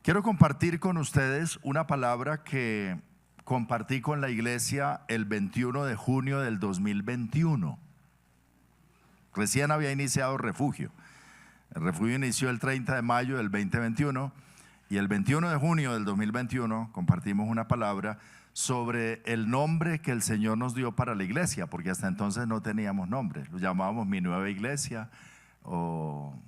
Quiero compartir con ustedes una palabra que compartí con la iglesia el 21 de junio del 2021. Recién había iniciado Refugio. El Refugio inició el 30 de mayo del 2021 y el 21 de junio del 2021 compartimos una palabra sobre el nombre que el Señor nos dio para la iglesia, porque hasta entonces no teníamos nombre. Lo llamábamos Mi Nueva Iglesia o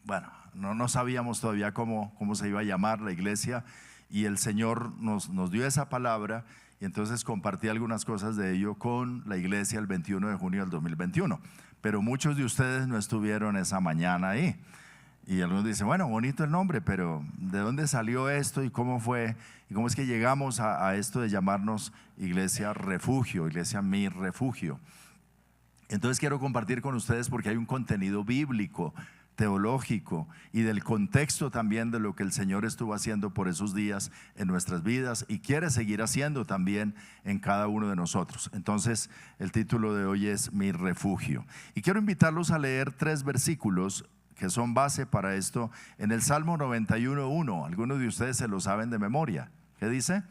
bueno, no sabíamos todavía cómo se iba a llamar la iglesia, y el Señor nos dio esa palabra, y entonces compartí algunas cosas de ello con la iglesia el 21 de junio del 2021. Pero muchos de ustedes no estuvieron esa mañana ahí. Y algunos dicen, bueno, bonito el nombre, pero ¿de dónde salió esto y cómo fue? ¿Y cómo es que llegamos a esto de llamarnos Iglesia Refugio, Iglesia Mi Refugio? Entonces quiero compartir con ustedes porque hay un contenido bíblico, teológico y del contexto también de lo que el Señor estuvo haciendo por esos días en nuestras vidas y quiere seguir haciendo también en cada uno de nosotros. Entonces el título de hoy es Mi Refugio, y quiero invitarlos a leer 3 versículos que son base para esto en el Salmo 91:1. Algunos de ustedes se lo saben de memoria. ¿Qué dice?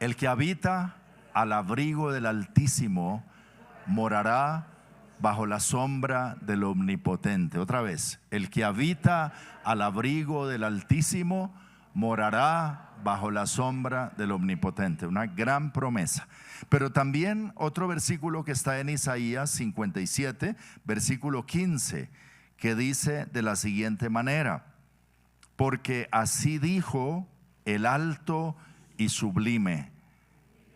El que habita al abrigo del Altísimo morará bajo la sombra del Omnipotente. Otra vez, el que habita al abrigo del Altísimo morará bajo la sombra del Omnipotente. Una gran promesa. Pero también otro versículo que está en Isaías 57, versículo 15, que dice de la siguiente manera: porque así dijo el alto y sublime,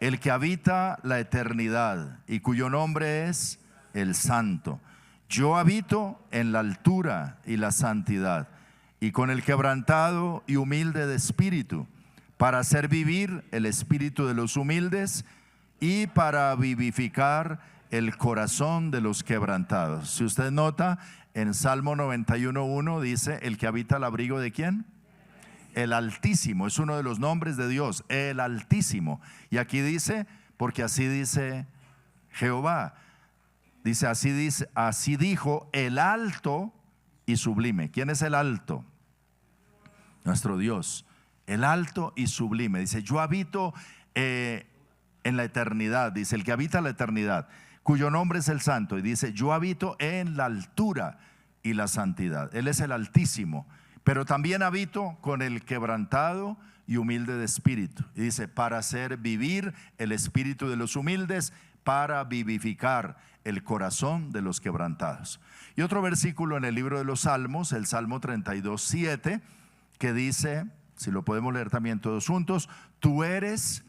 el que habita la eternidad y cuyo nombre es el Santo. Yo habito en la altura y la santidad, y con el quebrantado y humilde de espíritu, para hacer vivir el espíritu de los humildes y para vivificar el corazón de los quebrantados. Si usted nota, en Salmo 91:1 dice, el que habita al abrigo ¿de quién? El Altísimo. Es uno de los nombres de Dios, el Altísimo. Y aquí dice, porque así dice Jehová. Dice, así dijo el alto y sublime. ¿Quién es el alto? Nuestro Dios. El alto y sublime. Dice, yo habito en la eternidad. Dice, el que habita la eternidad, cuyo nombre es el Santo. Y dice, yo habito en la altura y la santidad. Él es el Altísimo. Pero también habito con el quebrantado y humilde de espíritu. Y dice, para hacer vivir el espíritu de los humildes, para vivificar el corazón de los quebrantados. Y otro versículo en el libro de los Salmos, el Salmo 32:7, que dice, si lo podemos leer también todos juntos: tú eres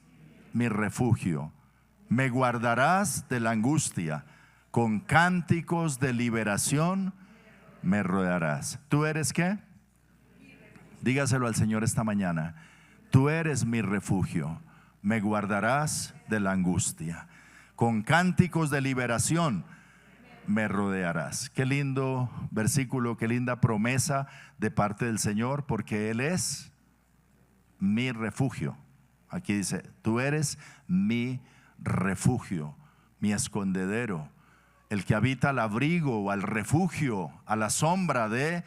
mi refugio, me guardarás de la angustia, con cánticos de liberación me rodearás. ¿Tú eres qué? Dígaselo al Señor esta mañana. Tú eres mi refugio, me guardarás de la angustia, con cánticos de liberación me rodearás. Qué lindo versículo, qué linda promesa de parte del Señor, porque Él es mi refugio. Aquí dice, tú eres mi refugio, mi escondedero, el que habita al abrigo o al refugio, a la sombra de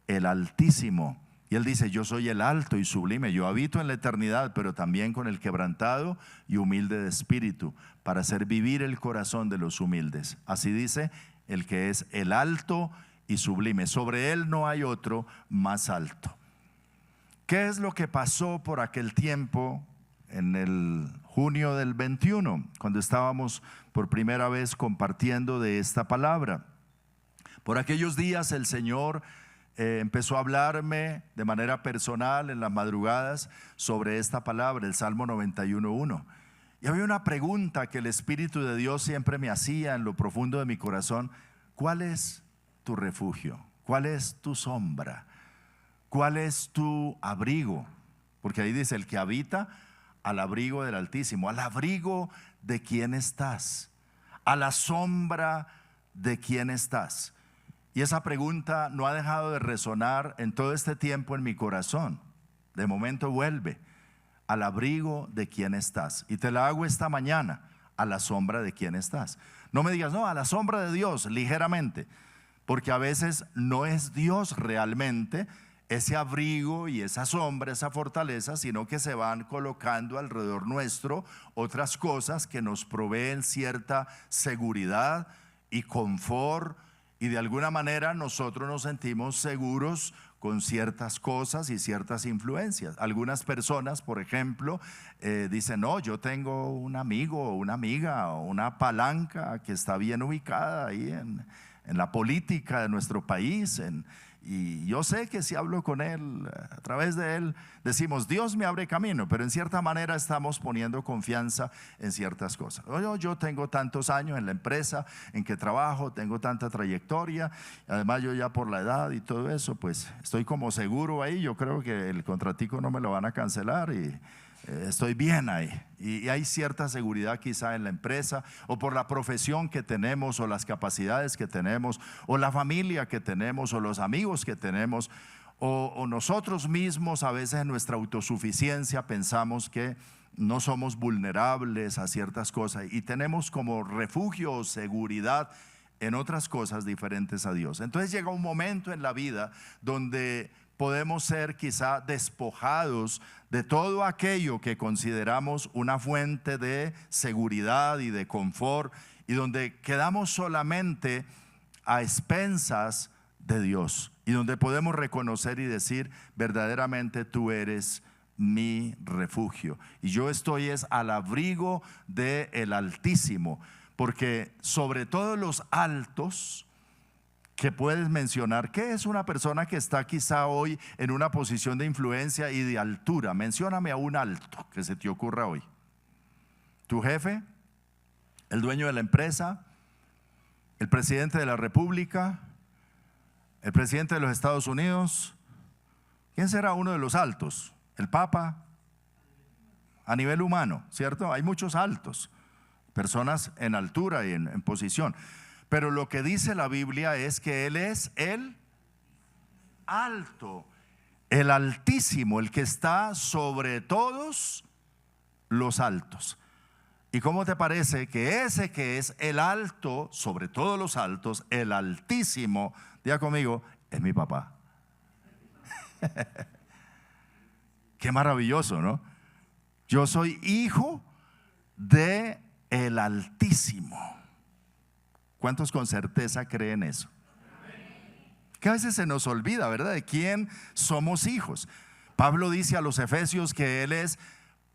el Altísimo. Y Él dice, yo soy el alto y sublime, yo habito en la eternidad, pero también con el quebrantado y humilde de espíritu, para hacer vivir el corazón de los humildes. Así dice el que es el alto y sublime. Sobre Él no hay otro más alto. ¿Qué es lo que pasó por aquel tiempo en el junio del 21, cuando estábamos por primera vez compartiendo de esta palabra? Por aquellos días el Señor empezó a hablarme de manera personal en las madrugadas sobre esta palabra, el Salmo 91:1. Y había una pregunta que el Espíritu de Dios siempre me hacía en lo profundo de mi corazón: ¿cuál es tu refugio? ¿Cuál es tu sombra? ¿Cuál es tu abrigo? Porque ahí dice, el que habita al abrigo del Altísimo. ¿Al abrigo de quién estás? ¿A la sombra de quién estás? Y esa pregunta no ha dejado de resonar en todo este tiempo en mi corazón. De momento vuelve: al abrigo de quién estás. Y te la hago esta mañana: a la sombra de quién estás. No me digas, no, a la sombra de Dios, ligeramente, porque a veces no es Dios realmente ese abrigo y esa sombra, esa fortaleza, sino que se van colocando alrededor nuestro otras cosas que nos proveen cierta seguridad y confort, y de alguna manera nosotros nos sentimos seguros con ciertas cosas y ciertas influencias. Algunas personas, por ejemplo, dicen: no, yo tengo un amigo o una amiga o una palanca que está bien ubicada ahí en la política de nuestro país, y yo sé que si hablo con él, a través de él, decimos: Dios me abre camino, pero en cierta manera estamos poniendo confianza en ciertas cosas. Yo tengo tantos años en la empresa en que trabajo, tengo tanta trayectoria, además yo ya por la edad y todo eso, pues estoy como seguro ahí, yo creo que el contratico no me lo van a cancelar y estoy bien ahí. Y hay cierta seguridad quizá en la empresa, o por la profesión que tenemos, o las capacidades que tenemos, o la familia que tenemos, o los amigos que tenemos, o nosotros mismos. A veces en nuestra autosuficiencia pensamos que no somos vulnerables a ciertas cosas y tenemos como refugio o seguridad en otras cosas diferentes a Dios. Entonces llega un momento en la vida donde podemos ser quizá despojados de todo aquello que consideramos una fuente de seguridad y de confort, y donde quedamos solamente a expensas de Dios, y donde podemos reconocer y decir: verdaderamente tú eres mi refugio, y yo estoy al abrigo del Altísimo. Porque sobre todo los altos que puedes mencionar, ¿qué es una persona que está quizá hoy en una posición de influencia y de altura? Mencióname a un alto que se te ocurra hoy. ¿Tu jefe? ¿El dueño de la empresa? ¿El presidente de la República? ¿El presidente de los Estados Unidos? ¿Quién será uno de los altos? ¿El Papa? A nivel humano, ¿cierto? Hay muchos altos, personas en altura y en posición. Pero lo que dice la Biblia es que Él es el alto, el Altísimo, el que está sobre todos los altos. ¿Y cómo te parece que ese que es el alto sobre todos los altos, el Altísimo, diga conmigo, es mi papá? Qué maravilloso, ¿no? Yo soy hijo de el Altísimo. ¿Cuántos con certeza creen eso? Que a veces se nos olvida, ¿verdad?, de quién somos hijos. Pablo dice a los Efesios que Él es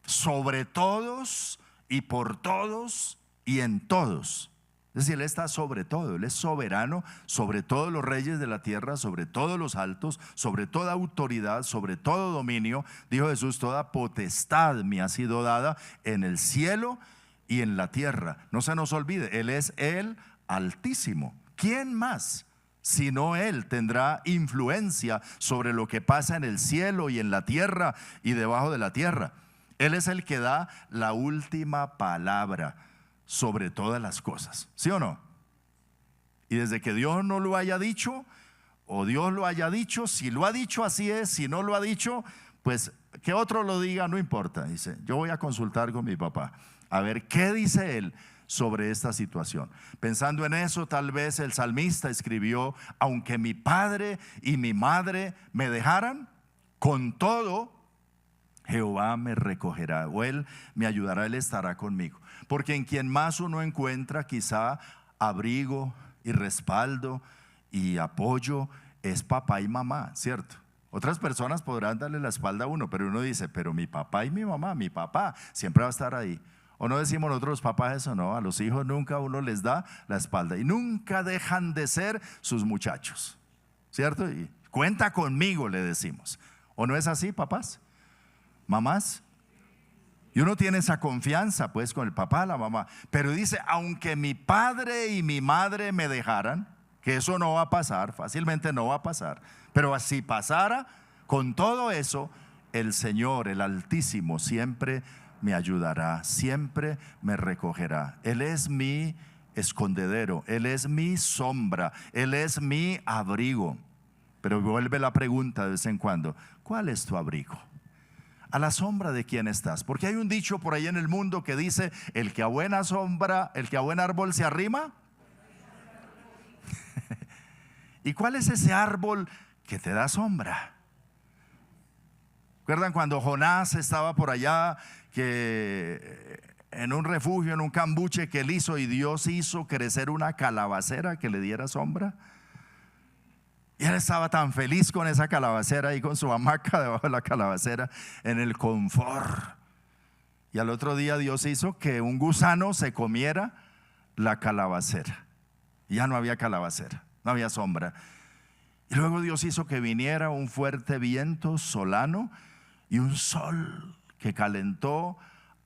sobre todos y por todos y en todos. Es decir, Él está sobre todo, Él es soberano sobre todos los reyes de la tierra, sobre todos los altos, sobre toda autoridad, sobre todo dominio. Dijo Jesús: toda potestad me ha sido dada en el cielo y en la tierra. No se nos olvide, Él es el Altísimo. ¿Quién más sino Él tendrá influencia sobre lo que pasa en el cielo y en la tierra y debajo de la tierra? Él es el que da la última palabra sobre todas las cosas, ¿sí o no? Y desde que Dios no lo haya dicho, o Dios lo haya dicho, si lo ha dicho así es, si no lo ha dicho, pues que otro lo diga, no importa. Dice: yo voy a consultar con mi papá a ver qué dice él sobre esta situación. Pensando en eso, tal vez el salmista escribió: aunque mi padre y mi madre me dejaran, con todo Jehová me recogerá, o Él me ayudará, Él estará conmigo. Porque en quien más uno encuentra quizá abrigo y respaldo y apoyo es papá y mamá, ¿cierto? Otras personas podrán darle la espalda a uno, pero uno dice: pero mi papá y mi mamá, mi papá siempre va a estar ahí. ¿O no decimos nosotros los papás eso? No, a los hijos nunca uno les da la espalda y nunca dejan de ser sus muchachos, ¿cierto? Y cuenta conmigo, le decimos. ¿O no es así, papás? ¿Mamás? Y uno tiene esa confianza pues con el papá, la mamá. Pero dice: aunque mi padre y mi madre me dejaran, que eso no va a pasar, fácilmente no va a pasar, pero si pasara, con todo eso, el Señor, el Altísimo, siempre me ayudará, siempre me recogerá. Él es mi escondedero, Él es mi sombra, Él es mi abrigo. Pero vuelve la pregunta de vez en cuando: ¿cuál es tu abrigo? ¿A la sombra de quién estás? Porque hay un dicho por ahí en el mundo que dice: el que a buena sombra, el que a buen árbol se arrima. ¿Y cuál es ese árbol que te da sombra? ¿Recuerdan cuando Jonás estaba por allá, que en un refugio, en un cambuche que él hizo, y Dios hizo crecer una calabacera que le diera sombra? Y él estaba tan feliz con esa calabacera y con su hamaca debajo de la calabacera, en el confort. Y al otro día Dios hizo que un gusano se comiera la calabacera. Y ya no había calabacera, no había sombra. Y luego Dios hizo que viniera un fuerte viento solano y un sol que calentó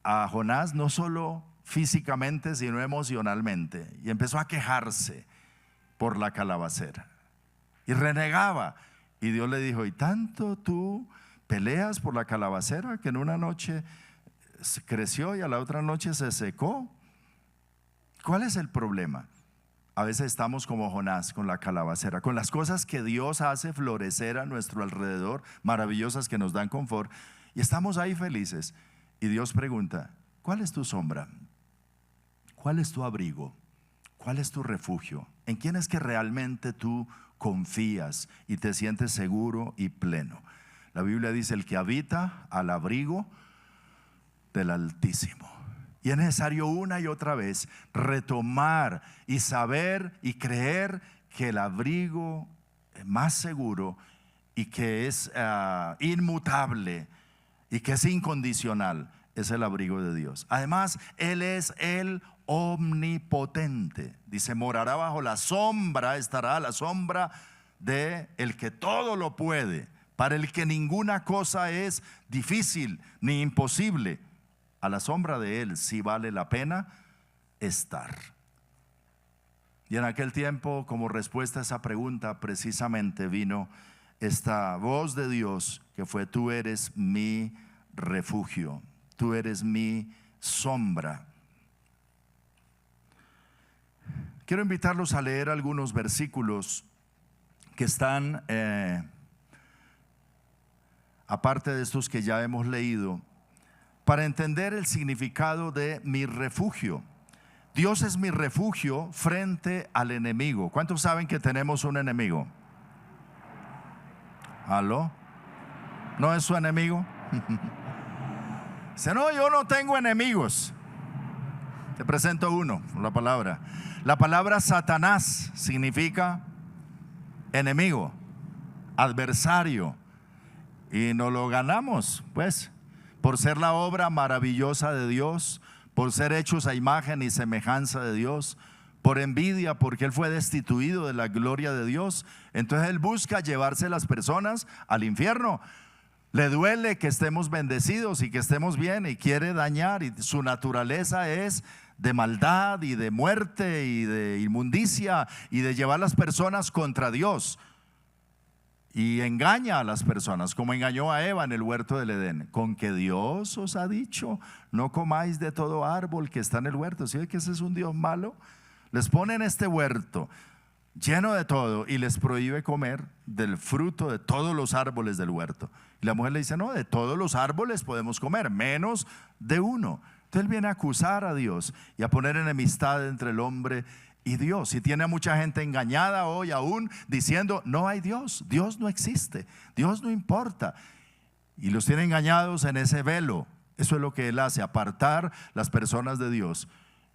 a Jonás, no solo físicamente, sino emocionalmente. Y empezó a quejarse por la calabacera y renegaba. Y Dios le dijo: ¿y tanto tú peleas por la calabacera que en una noche creció y a la otra noche se secó? ¿Cuál es el problema? A veces estamos como Jonás con la calabacera, con las cosas que Dios hace florecer a nuestro alrededor, maravillosas, que nos dan confort, y estamos ahí felices. Y Dios pregunta: ¿cuál es tu sombra? ¿Cuál es tu abrigo? ¿Cuál es tu refugio? ¿En quién es que realmente tú confías y te sientes seguro y pleno? La Biblia dice: el que habita al abrigo del Altísimo. Y es necesario una y otra vez retomar y saber y creer que el abrigo más seguro y que es inmutable y que es incondicional es el abrigo de Dios. Además, Él es el omnipotente. Dice: morará bajo la sombra, estará a la sombra de el que todo lo puede, para el que ninguna cosa es difícil ni imposible. A la sombra de Él sí vale la pena estar. Y en aquel tiempo, como respuesta a esa pregunta, precisamente vino esta voz de Dios que fue: tú eres mi refugio, tú eres mi sombra. Quiero invitarlos a leer algunos versículos que están aparte de estos que ya hemos leído, para entender el significado de mi refugio. Dios es mi refugio frente al enemigo. ¿Cuántos saben que tenemos un enemigo? ¿Aló? ¿No es su enemigo? Dice: no, yo no tengo enemigos. Te presento uno, la palabra. La palabra Satanás significa enemigo, adversario. Y no lo ganamos, pues, por ser la obra maravillosa de Dios, por ser hechos a imagen y semejanza de Dios, por envidia, porque Él fue destituido de la gloria de Dios. Entonces Él busca llevarse las personas al infierno. Le duele que estemos bendecidos y que estemos bien, y quiere dañar, y su naturaleza es de maldad y de muerte y de inmundicia y de llevar las personas contra Dios. Y engaña a las personas, como engañó a Eva en el huerto del Edén, con que Dios os ha dicho: no comáis de todo árbol que está en el huerto. ¿Sí ve que ese es un Dios malo? Les pone en este huerto lleno de todo y les prohíbe comer del fruto de todos los árboles del huerto. Y la mujer le dice: no, de todos los árboles podemos comer, menos de uno. Entonces Él viene a acusar a Dios y a poner enemistad entre el hombre y Dios. Y tiene a mucha gente engañada hoy aún, diciendo: no hay Dios, Dios no existe, Dios no importa. Y los tiene engañados en ese velo. Eso es lo que Él hace: apartar las personas de Dios,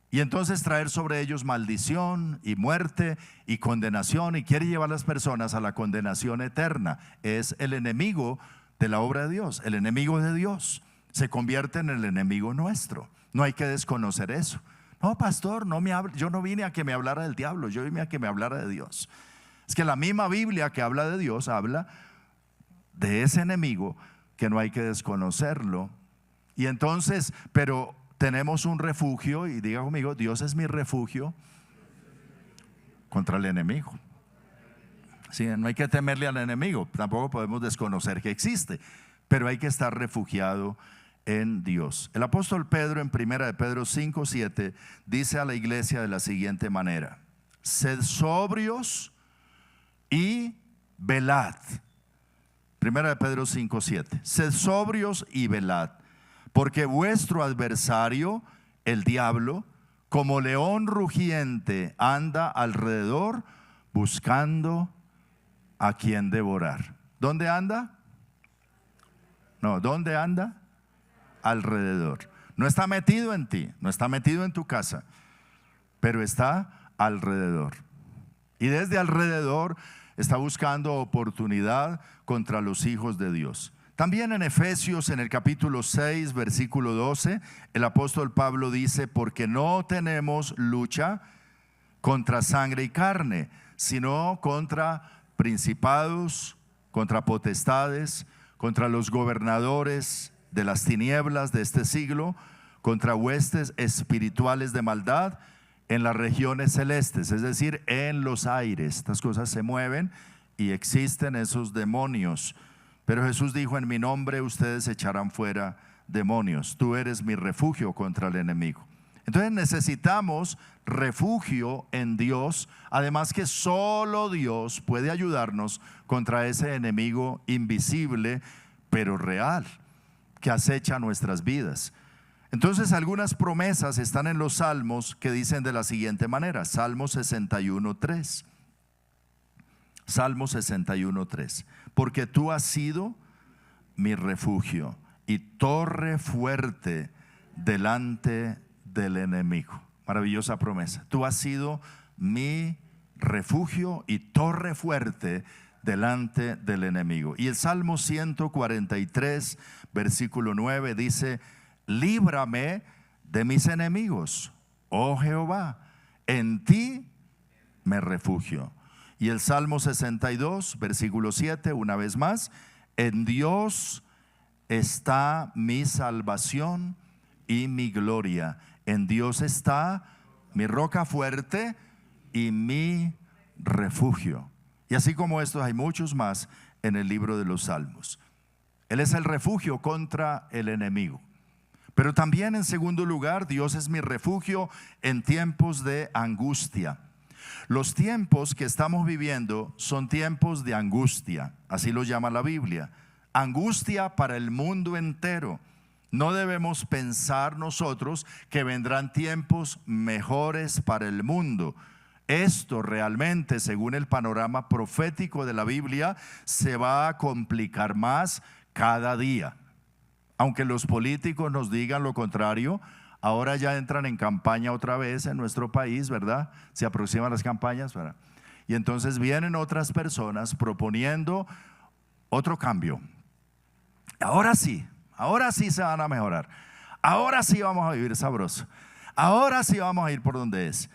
y entonces traer sobre ellos maldición y muerte y condenación, y quiere llevar a las personas a la condenación eterna. Es el enemigo de la obra de Dios. El enemigo de Dios se convierte en el enemigo nuestro. No hay que desconocer eso. No, pastor, no me hable, yo no vine a que me hablara del diablo, yo vine a que me hablara de Dios. Es que la misma Biblia que habla de Dios habla de ese enemigo, que no hay que desconocerlo. Y entonces, pero tenemos un refugio, y diga conmigo: Dios es mi refugio contra el enemigo. Sí, no hay que temerle al enemigo, tampoco podemos desconocer que existe, pero hay que estar refugiado en Dios. El apóstol Pedro, en 1 de Pedro 5:7, dice a la iglesia de la siguiente manera: sed sobrios y velad. 1 de Pedro 5:7, sed sobrios y velad, porque vuestro adversario, el diablo, como león rugiente, anda alrededor buscando a quien devorar. ¿Dónde anda? No, ¿dónde anda? Alrededor. No está metido en ti, no está metido en tu casa, pero está alrededor. Y desde alrededor está buscando oportunidad contra los hijos de Dios. También en Efesios, en el capítulo 6, versículo 12, el apóstol Pablo dice: porque no tenemos lucha contra sangre y carne, sino contra principados, contra potestades, contra los gobernadores de las tinieblas de este siglo, contra huestes espirituales de maldad en las regiones celestes, es decir, en los aires. Estas cosas se mueven y existen esos demonios. Pero Jesús dijo: en mi nombre ustedes echarán fuera demonios. Tú eres mi refugio contra el enemigo. Entonces necesitamos refugio en Dios, además que solo Dios puede ayudarnos contra ese enemigo invisible pero real que acecha nuestras vidas. Entonces algunas promesas están en los salmos que dicen de la siguiente manera. Salmo 61:3. Salmo 61:3. Porque tú has sido mi refugio y torre fuerte delante del enemigo. Maravillosa promesa. Tú has sido mi refugio y torre fuerte delante del enemigo. Y el Salmo 143, versículo 9 dice: líbrame de mis enemigos, oh Jehová, en ti me refugio. Y el Salmo 62, versículo 7, una vez más: en Dios está mi salvación y mi gloria. En Dios está mi roca fuerte y mi refugio. Y así como estos hay muchos más en el libro de los Salmos. Él es el refugio contra el enemigo. Pero también, en segundo lugar, Dios es mi refugio en tiempos de angustia. Los tiempos que estamos viviendo son tiempos de angustia, así lo llama la Biblia. Angustia para el mundo entero. No debemos pensar nosotros que vendrán tiempos mejores para el mundo. Esto realmente, según el panorama profético de la Biblia, se va a complicar más cada día. Aunque los políticos nos digan lo contrario, ahora ya entran en campaña otra vez en nuestro país, ¿verdad? Se aproximan las campañas, ¿verdad? Y entonces vienen otras personas proponiendo otro cambio. Ahora sí se van a mejorar. Ahora sí vamos a vivir sabroso. Ahora sí vamos a ir por donde es.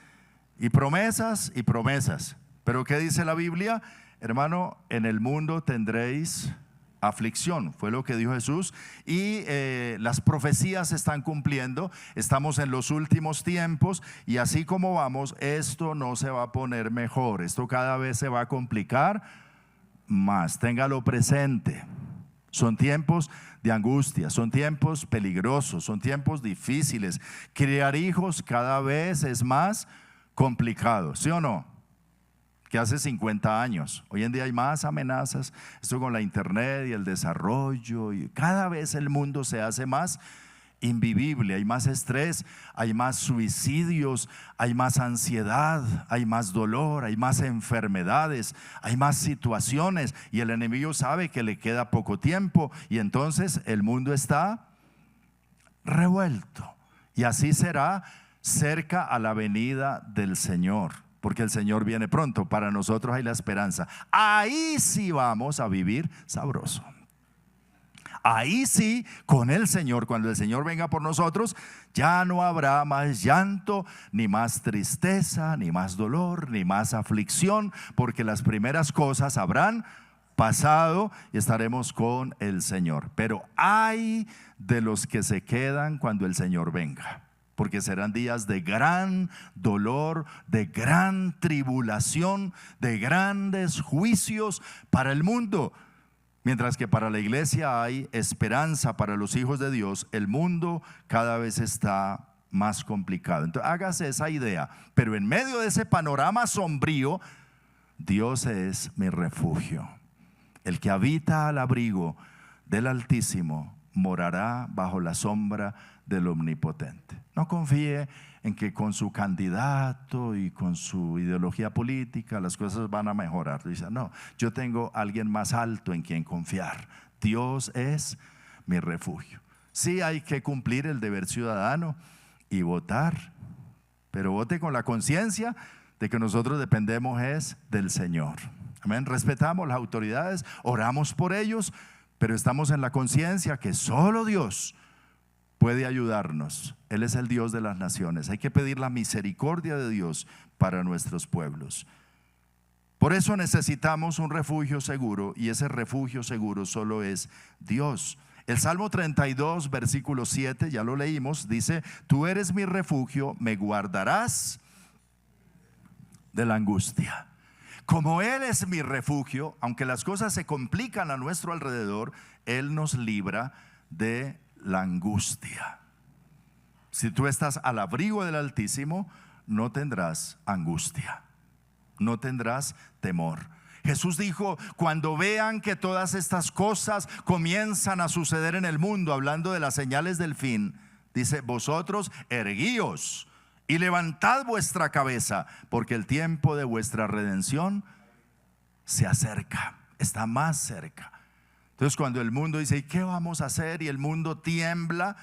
Y promesas y promesas. Pero ¿qué dice la Biblia? Hermano, en el mundo tendréis aflicción, fue lo que dijo Jesús. Y las profecías se están cumpliendo. Estamos en los últimos tiempos. Y así como vamos, esto no se va a poner mejor. Esto cada vez se va a complicar más. Téngalo presente. Son tiempos de angustia, son tiempos peligrosos, son tiempos difíciles. Criar hijos cada vez es más complicado, ¿sí o no? Que hace 50 años. Hoy en día hay más amenazas, esto con la internet y el desarrollo, y cada vez el mundo se hace más invivible, hay más estrés, hay más suicidios, hay más ansiedad, hay más dolor, hay más enfermedades, hay más situaciones, y el enemigo sabe que le queda poco tiempo, y entonces el mundo está revuelto. Y así será cerca a la venida del Señor, porque el Señor viene pronto. Para nosotros hay la esperanza. Ahí sí vamos a vivir sabroso. Ahí sí, con el Señor, cuando el Señor venga por nosotros, ya no habrá más llanto, ni más tristeza, ni más dolor, ni más aflicción, porque las primeras cosas habrán pasado y estaremos con el Señor. Pero hay de los que se quedan cuando el Señor venga, porque serán días de gran dolor, de gran tribulación, de grandes juicios para el mundo. Mientras que para la iglesia hay esperanza para los hijos de Dios, el mundo cada vez está más complicado. Entonces hágase esa idea. Pero en medio de ese panorama sombrío, Dios es mi refugio. El que habita al abrigo del Altísimo morará bajo la sombra del Omnipotente. No confíe en que con su candidato y con su ideología política las cosas van a mejorar. Dice: no, yo tengo a alguien más alto en quien confiar. Dios es mi refugio. Sí, hay que cumplir el deber ciudadano y votar, pero vote con la conciencia de que nosotros dependemos es del Señor. Amén. Respetamos las autoridades, oramos por ellos, pero estamos en la conciencia que solo Dios puede ayudarnos. Él es el Dios de las naciones. Hay que pedir la misericordia de Dios para nuestros pueblos. Por eso necesitamos un refugio seguro, y ese refugio seguro solo es Dios. El Salmo 32, versículo 7, ya lo leímos, dice: tú eres mi refugio, me guardarás de la angustia. Como Él es mi refugio, aunque las cosas se complican a nuestro alrededor, Él nos libra de la angustia. Si tú estás al abrigo del Altísimo, no tendrás angustia, no tendrás temor. Jesús dijo: cuando vean que todas estas cosas comienzan a suceder en el mundo, hablando de las señales del fin, dice: vosotros erguíos y levantad vuestra cabeza, porque el tiempo de vuestra redención se acerca, está más cerca. Entonces, cuando el mundo dice: ¿y qué vamos a hacer? Y el mundo tiembla,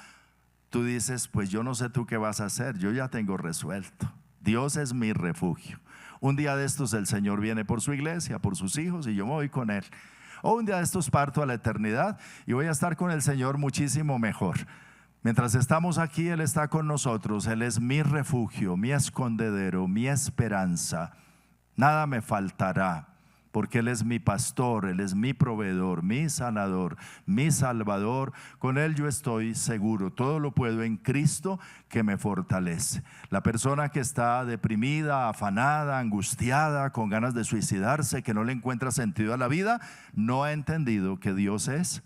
tú dices: pues yo no sé tú qué vas a hacer, yo ya tengo resuelto. Dios es mi refugio. Un día de estos el Señor viene por su iglesia, por sus hijos, y yo me voy con Él. O un día de estos parto a la eternidad y voy a estar con el Señor muchísimo mejor. Mientras estamos aquí, Él está con nosotros. Él es mi refugio, mi escondedero, mi esperanza. Nada me faltará, porque Él es mi pastor, Él es mi proveedor, mi sanador, mi salvador. Con Él yo estoy seguro. Todo lo puedo en Cristo que me fortalece. La persona que está deprimida, afanada, angustiada, con ganas de suicidarse, que no le encuentra sentido a la vida, no ha entendido que Dios es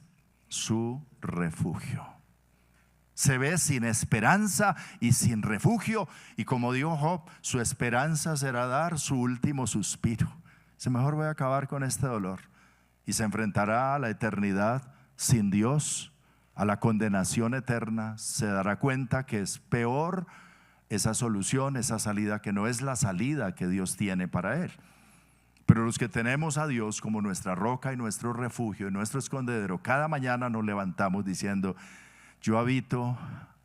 su refugio. Se ve sin esperanza y sin refugio, y como dijo Job, su esperanza será dar su último suspiro. Dice: mejor voy a acabar con este dolor, y se enfrentará a la eternidad sin Dios, a la condenación eterna. Se dará cuenta que es peor esa solución, esa salida, que no es la salida que Dios tiene para él. Pero los que tenemos a Dios como nuestra roca y nuestro refugio y nuestro escondedero, cada mañana nos levantamos diciendo: yo habito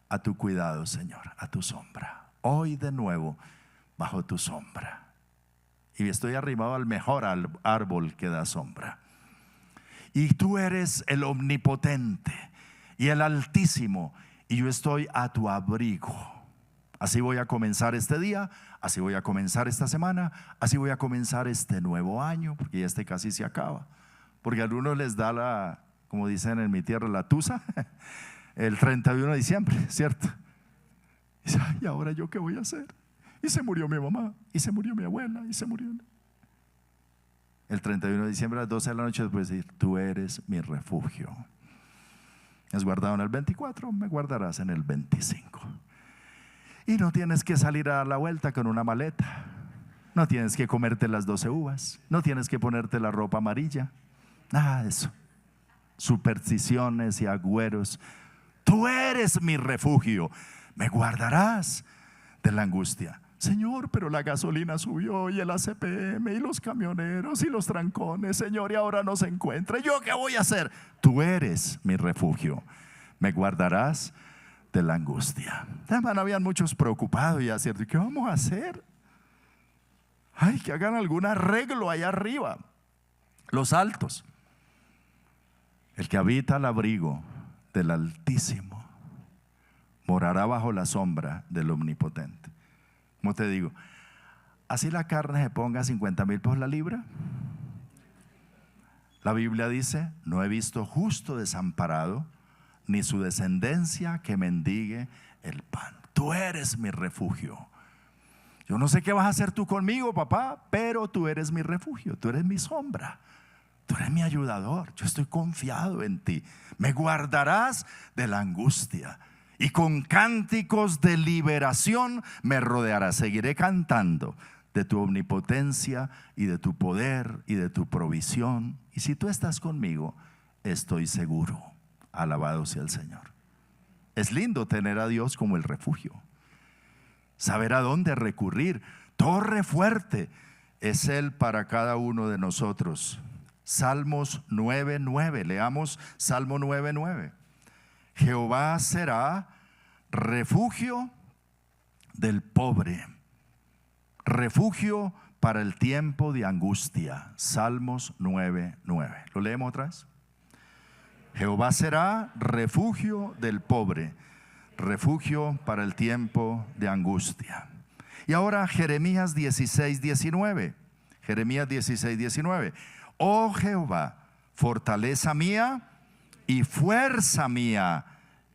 a tu cuidado, Señor, a tu sombra. Hoy de nuevo bajo tu sombra. Y estoy arrimado al mejor árbol que da sombra. Y tú eres el omnipotente y el Altísimo, y yo estoy a tu abrigo. Así voy a comenzar este día, así voy a comenzar esta semana, así voy a comenzar este nuevo año, porque ya este casi se acaba. Porque a algunos les da la, como dicen en mi tierra, la tusa, el 31 de diciembre, ¿cierto? Y dice: ay, ¿y ahora yo qué voy a hacer? Y se murió mi mamá, y se murió mi abuela, y se murió. El 31 de diciembre a las 12 de la noche después de decir: tú eres mi refugio. Me has guardado en el 24, me guardarás en el 25. Y no tienes que salir a dar la vuelta con una maleta. No tienes que comerte las 12 uvas. No tienes que ponerte la ropa amarilla. Nada de eso. Supersticiones y agüeros. Tú eres mi refugio. Me guardarás de la angustia. Señor, pero la gasolina subió, y el ACPM, y los camioneros, y los trancones, Señor, y ahora no se encuentra. ¿Yo qué voy a hacer? Tú eres mi refugio. Me guardarás de la angustia. Además, habían muchos preocupados, ya, ¿cierto? ¿Qué vamos a hacer? Ay, que hagan algún arreglo allá arriba, los altos. El que habita al abrigo del Altísimo morará bajo la sombra del Omnipotente. Como te digo, así la carne se ponga 50,000 por la libra. La Biblia dice: no he visto justo desamparado, ni su descendencia que mendigue el pan. Tú eres mi refugio. Yo no sé qué vas a hacer tú conmigo, papá, pero tú eres mi refugio, tú eres mi sombra, tú eres mi ayudador. Yo estoy confiado en ti. Me guardarás de la angustia, y con cánticos de liberación me rodearás. Seguiré cantando de tu omnipotencia y de tu poder y de tu provisión. Y si tú estás conmigo, estoy seguro. Alabado sea el Señor. Es lindo tener a Dios como el refugio, saber a dónde recurrir. Torre fuerte es Él para cada uno de nosotros. Salmos 9:9. Leamos Salmo 9:9. Jehová será refugio del pobre, refugio para el tiempo de angustia. Salmos 9:9. ¿Lo leemos otra vez? Jehová será refugio del pobre, refugio para el tiempo de angustia. Y ahora Jeremías 16:19. Jeremías 16:19. Oh Jehová, fortaleza mía y fuerza mía,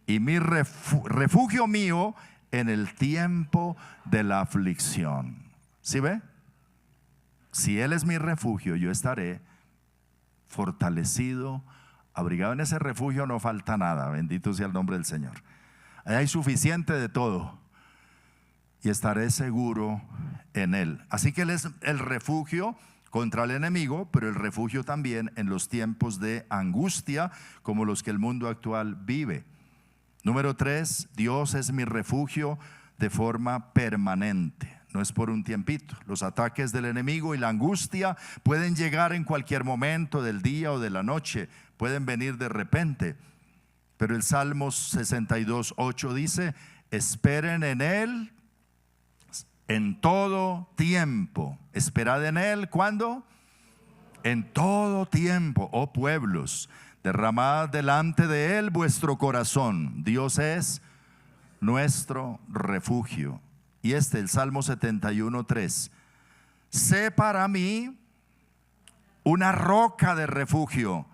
y mi refugio mío en el tiempo de la aflicción. ¿Sí ve? Si Él es mi refugio, yo estaré fortalecido, abrigado. En ese refugio no falta nada, bendito sea el nombre del Señor. Ahí hay suficiente de todo y estaré seguro en Él. Así que Él es el refugio contra el enemigo, pero el refugio también en los tiempos de angustia como los que el mundo actual vive. Número 3, Dios es mi refugio de forma permanente. No es por un tiempito. Los ataques del enemigo y la angustia pueden llegar en cualquier momento del día o de la noche, pueden venir de repente. Pero el Salmo 62:8 dice: esperen en Él en todo tiempo. Esperad en Él, ¿cuándo? En todo tiempo, oh pueblos, derramad delante de Él vuestro corazón. Dios es nuestro refugio. Y el Salmo 71:3. Sé para mí una roca de refugio,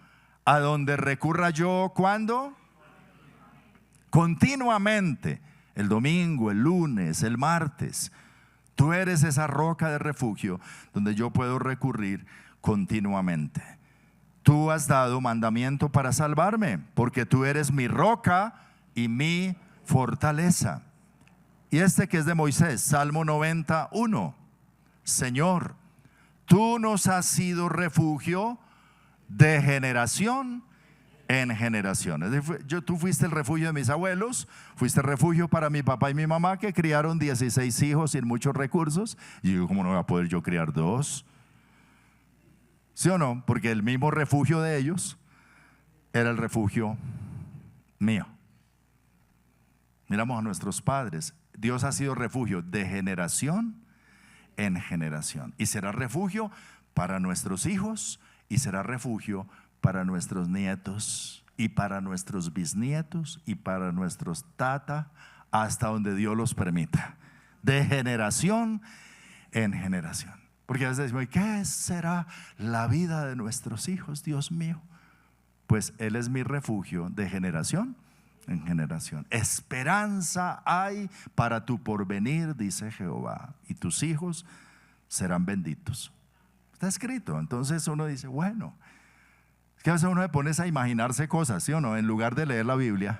a donde recurra yo, ¿cuándo? Continuamente, el domingo, el lunes, el martes. Tú eres esa roca de refugio donde yo puedo recurrir continuamente. Tú has dado mandamiento para salvarme, porque tú eres mi roca y mi fortaleza. Y que es de Moisés, Salmo 91. Señor, tú nos has sido refugio de generación en generación. Tú fuiste el refugio de mis abuelos, fuiste refugio para mi papá y mi mamá, que criaron 16 hijos sin muchos recursos. Y yo, ¿cómo no voy a poder yo criar 2? ¿Sí o no? Porque el mismo refugio de ellos era el refugio mío. Miramos a nuestros padres. Dios ha sido refugio de generación en generación, y será refugio para nuestros hijos, y será refugio para nuestros nietos, y para nuestros bisnietos, y para nuestros tata, hasta donde Dios los permita, de generación en generación. Porque a veces decimos: ¿qué será la vida de nuestros hijos, Dios mío? Pues Él es mi refugio de generación en generación. Esperanza hay para tu porvenir, dice Jehová, y tus hijos serán benditos. Está escrito. Entonces uno dice: bueno, es que a veces uno se pone a imaginarse cosas, ¿sí o no? En lugar de leer la Biblia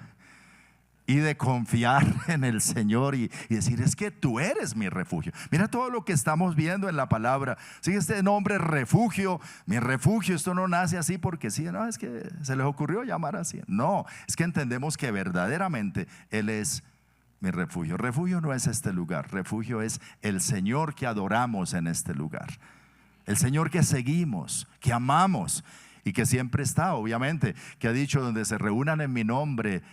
y de confiar en el Señor y decir: es que tú eres mi refugio. Mira todo lo que estamos viendo en la palabra. Sigue este nombre, refugio, mi refugio. Esto no nace así porque sí, no, es que se les ocurrió llamar así. No, es que entendemos que verdaderamente Él es mi refugio. Refugio no es este lugar, refugio es el Señor que adoramos en este lugar, el Señor que seguimos, que amamos y que siempre está, obviamente, que ha dicho: donde se reúnan en mi nombre,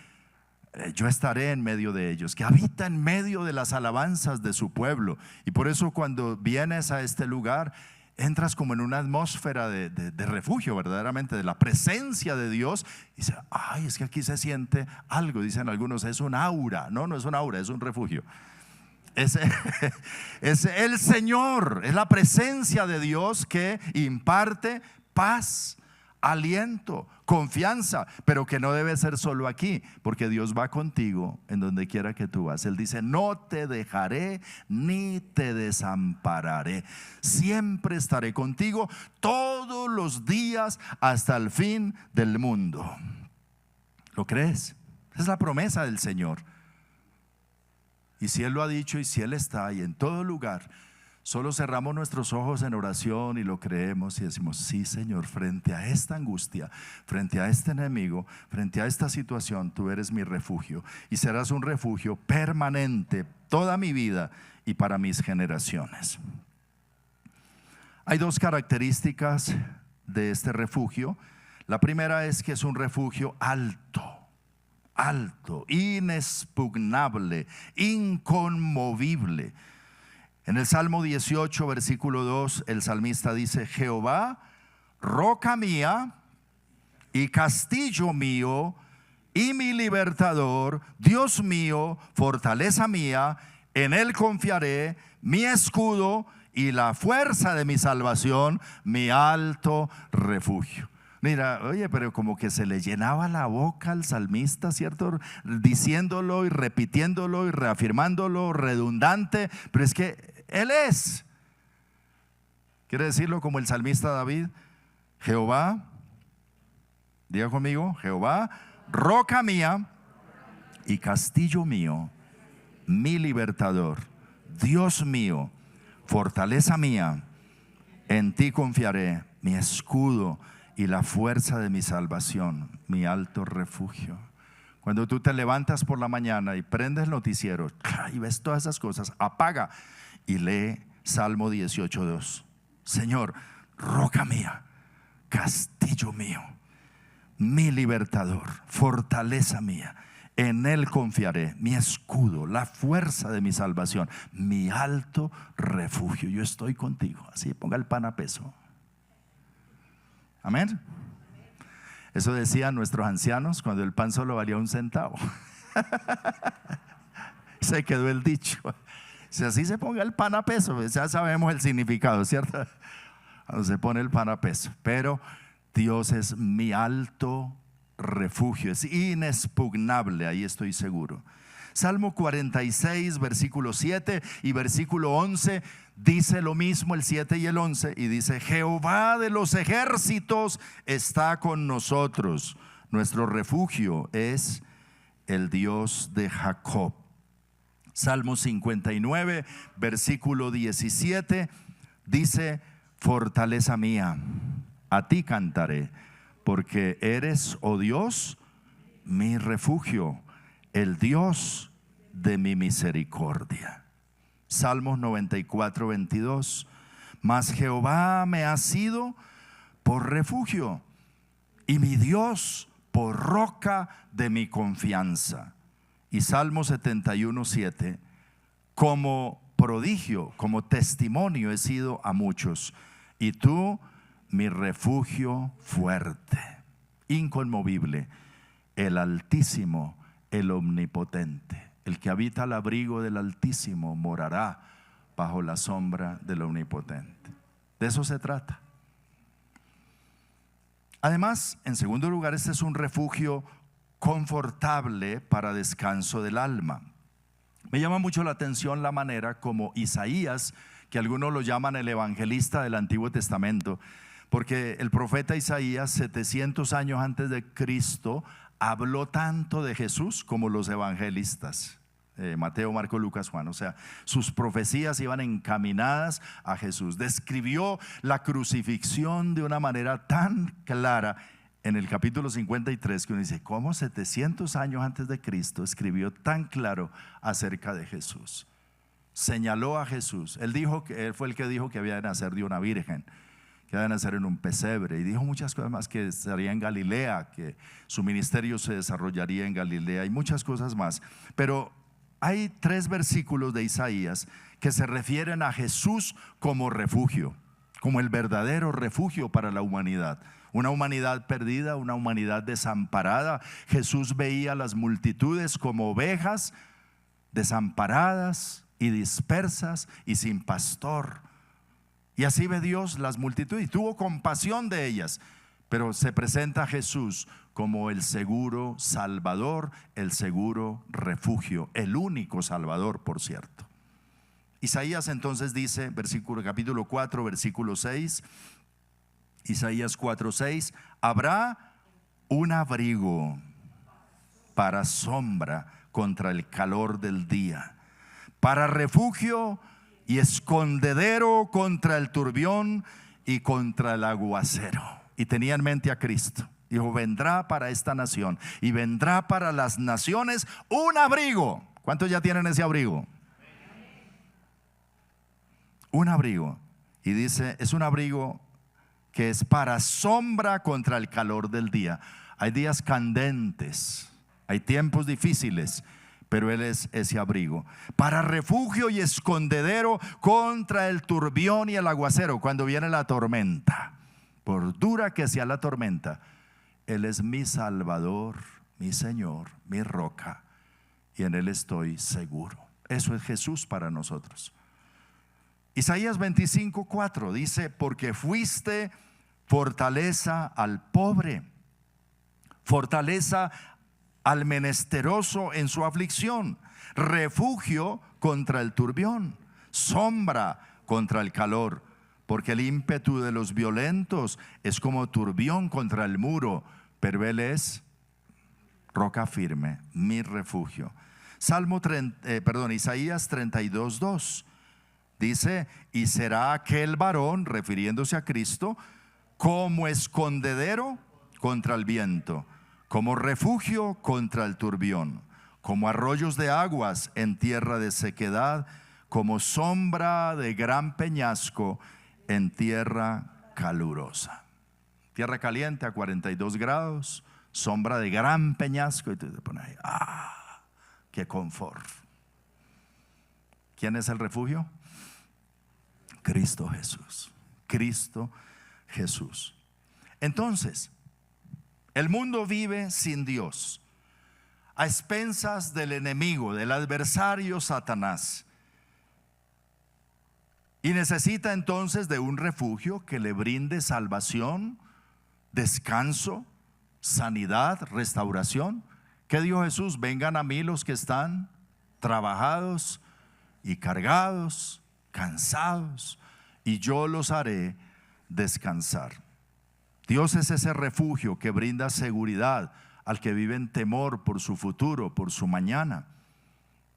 yo estaré en medio de ellos, que habita en medio de las alabanzas de su pueblo. Y por eso cuando vienes a este lugar, entras como en una atmósfera de refugio, verdaderamente, de la presencia de Dios. Y dices: ay, es que aquí se siente algo. Dicen algunos: es un aura. No, no es un aura, es un refugio. Es el Señor, es la presencia de Dios que imparte paz, aliento, confianza, pero que no debe ser solo aquí, porque Dios va contigo en donde quiera que tú vas. Él dice: no te dejaré ni te desampararé, siempre estaré contigo todos los días hasta el fin del mundo. ¿Lo crees? Esa es la promesa del Señor. Y si Él lo ha dicho, y si Él está ahí en todo lugar, solo cerramos nuestros ojos en oración y lo creemos y decimos: sí, Señor, frente a esta angustia, frente a este enemigo, frente a esta situación, tú eres mi refugio, y serás un refugio permanente toda mi vida y para mis generaciones. Hay 2 características de este refugio. La primera es que es un refugio alto, alto, inexpugnable, inconmovible. En el Salmo 18, versículo 2, el salmista dice: Jehová, roca mía y castillo mío y mi libertador, Dios mío, fortaleza mía, en él confiaré, mi escudo y la fuerza de mi salvación, mi alto refugio. Mira, oye, pero como que se le llenaba la boca al salmista, ¿cierto? Diciéndolo y repitiéndolo y reafirmándolo, redundante, pero es que Él es. ¿Quiere decirlo como el salmista David? Jehová, diga conmigo, Jehová, roca mía y castillo mío, mi libertador, Dios mío, fortaleza mía, en ti confiaré, mi escudo y la fuerza de mi salvación, mi alto refugio. Cuando tú te levantas por la mañana y prendes el noticiero y ves todas esas cosas, apaga y lee Salmo 18:2. Señor, roca mía, castillo mío, mi libertador, fortaleza mía, en él confiaré, mi escudo, la fuerza de mi salvación, mi alto refugio. Yo estoy contigo. Así ponga el pan a peso. Amén. Eso decían nuestros ancianos cuando el pan solo valía 1 centavo. Se quedó el dicho. Si así se ponga el pan a peso, ya sabemos el significado, ¿cierto? Cuando se pone el pan a peso. Pero Dios es mi alto refugio, es inexpugnable, ahí estoy seguro. Salmo 46, versículo 7 y versículo 11 dice lo mismo, el 7 y el 11, y dice: Jehová de los ejércitos está con nosotros, nuestro refugio es el Dios de Jacob. Salmo 59, versículo 17 dice: fortaleza mía, a ti cantaré, porque eres, oh Dios, mi refugio, el Dios de mi misericordia. Salmos 94, 22. Mas Jehová me ha sido por refugio y mi Dios por roca de mi confianza. Y Salmo 71, 7. Como prodigio, como testimonio he sido a muchos, y tú, mi refugio fuerte, inconmovible, el Altísimo, el Omnipotente. El que habita al abrigo del Altísimo morará bajo la sombra del Omnipotente. De eso se trata. Además, en segundo lugar, este es un refugio confortable para descanso del alma. Me llama mucho la atención la manera como Isaías, que algunos lo llaman el evangelista del Antiguo Testamento, porque el profeta Isaías, 700 años antes de Cristo, habló tanto de Jesús como los evangelistas, Mateo, Marco, Lucas, Juan. O sea, sus profecías iban encaminadas a Jesús. Describió la crucifixión de una manera tan clara en el capítulo 53, que uno dice: ¿cómo 700 años antes de Cristo escribió tan claro acerca de Jesús? Señaló a Jesús. Él fue el que dijo que había de nacer de una virgen, que había de nacer en un pesebre, y dijo muchas cosas más, que estaría en Galilea, que su ministerio se desarrollaría en Galilea, y muchas cosas más. Pero hay 3 versículos de Isaías que se refieren a Jesús como refugio, como el verdadero refugio para la humanidad. Una humanidad perdida, una humanidad desamparada. Jesús veía a las multitudes como ovejas desamparadas y dispersas y sin pastor. Y así ve Dios las multitudes y tuvo compasión de ellas. Pero se presenta a Jesús como el seguro Salvador, el seguro refugio, el único Salvador, por cierto. Isaías entonces dice, capítulo 4, versículo 6, Isaías 4, 6: habrá un abrigo para sombra contra el calor del día, para refugio y escondedero contra el turbión y contra el aguacero. Y tenía en mente a Cristo. Dijo: vendrá para esta nación y vendrá para las naciones un abrigo. ¿Cuántos ya tienen ese abrigo? Un abrigo. Y dice, es un abrigo que es para sombra contra el calor del día. Hay días candentes, Hay tiempos difíciles, pero Él es ese abrigo. Para refugio y escondedero contra el turbión y el aguacero, cuando viene la tormenta. Por dura que sea la tormenta, Él es mi Salvador, mi Señor, mi roca, y en Él estoy seguro. Eso es Jesús para nosotros. Isaías 25:4 dice: porque fuiste fortaleza al pobre, fortaleza al menesteroso en su aflicción, refugio contra el turbión, sombra contra el calor, porque el ímpetu de los violentos es como turbión contra el muro, pero Él es roca firme, mi refugio. Isaías 32:2 dice: y será aquel varón, refiriéndose a Cristo, como escondedero contra el viento, como refugio contra el turbión, como arroyos de aguas en tierra de sequedad, como sombra de gran peñasco en tierra calurosa. Tierra caliente a 42 grados, sombra de gran peñasco, y tú te pones ahí, qué confort. ¿Quién es el refugio? Cristo Jesús. Cristo Jesús. Entonces, el mundo vive sin Dios, a expensas del enemigo, del adversario Satanás, y necesita entonces de un refugio que le brinde salvación, descanso, sanidad, restauración. ¿Qué dijo Jesús? Vengan a mí los que están trabajados y cargados, cansados, y yo los haré descansar. Dios es ese refugio que brinda seguridad al que vive en temor por su futuro, por su mañana.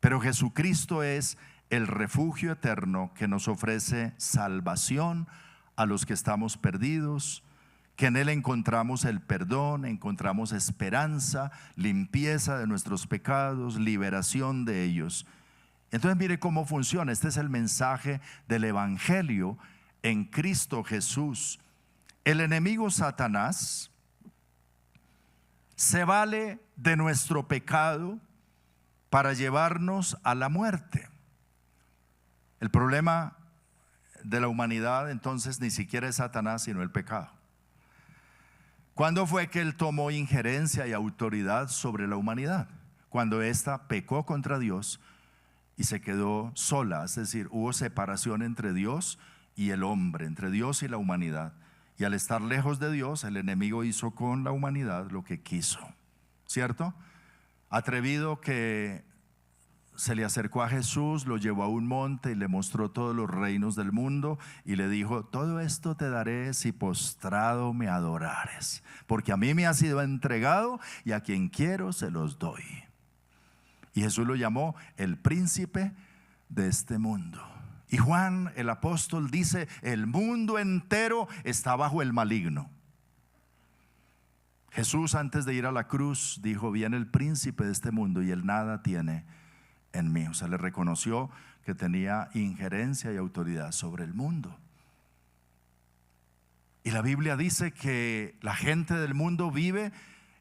Pero Jesucristo es el refugio eterno que nos ofrece salvación a los que estamos perdidos, que en Él encontramos el perdón, encontramos esperanza, limpieza de nuestros pecados, liberación de ellos. Entonces mire cómo funciona. Este es el mensaje del Evangelio en Cristo Jesús. El enemigo Satanás se vale de nuestro pecado para llevarnos a la muerte. El problema de la humanidad entonces ni siquiera es Satanás, sino el pecado. ¿Cuándo fue que él tomó injerencia y autoridad sobre la humanidad? Cuando ésta pecó contra Dios y se quedó sola, es decir, hubo separación entre Dios y el hombre, entre Dios y la humanidad. Y al estar lejos de Dios, el enemigo hizo con la humanidad lo que quiso, ¿cierto? Atrevido que se le acercó a Jesús, lo llevó a un monte y le mostró todos los reinos del mundo y le dijo: todo esto te daré si postrado me adorares, porque a mí me ha sido entregado y a quien quiero se los doy. Y Jesús lo llamó el príncipe de este mundo. Y Juan el apóstol dice: el mundo entero está bajo el maligno. Jesús, antes de ir a la cruz, dijo: viene el príncipe de este mundo y él nada tiene en mí. O sea, le reconoció que tenía injerencia y autoridad sobre el mundo. Y la Biblia dice que la gente del mundo vive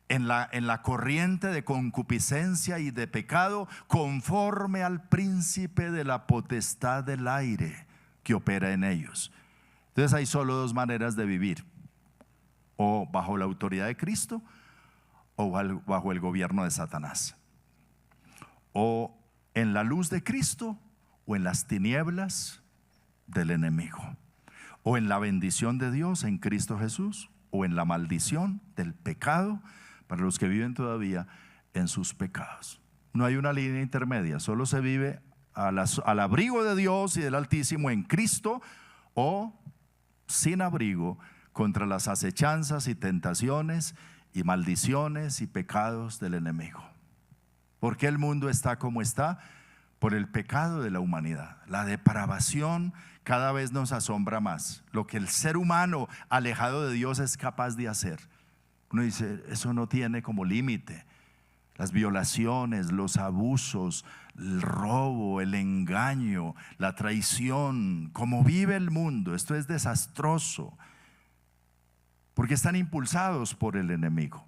en la corriente de concupiscencia y de pecado, conforme al príncipe de la potestad del aire que opera en ellos. Entonces hay solo dos maneras de vivir: o bajo la autoridad de Cristo o bajo el gobierno de Satanás, o en la luz de Cristo o en las tinieblas del enemigo, o en la bendición de Dios en Cristo Jesús o en la maldición del pecado para los que viven todavía en sus pecados. No hay una línea intermedia, solo se vive al abrigo de Dios y del Altísimo en Cristo, o sin abrigo contra las acechanzas y tentaciones y maldiciones y pecados del enemigo. ¿Por qué el mundo está como está? Por el pecado de la humanidad. La depravación cada vez nos asombra más. Lo que el ser humano alejado de Dios es capaz de hacer. Uno dice: eso no tiene como límite. Las violaciones, los abusos, el robo, el engaño, la traición, como vive el mundo, esto es desastroso, porque están impulsados por el enemigo.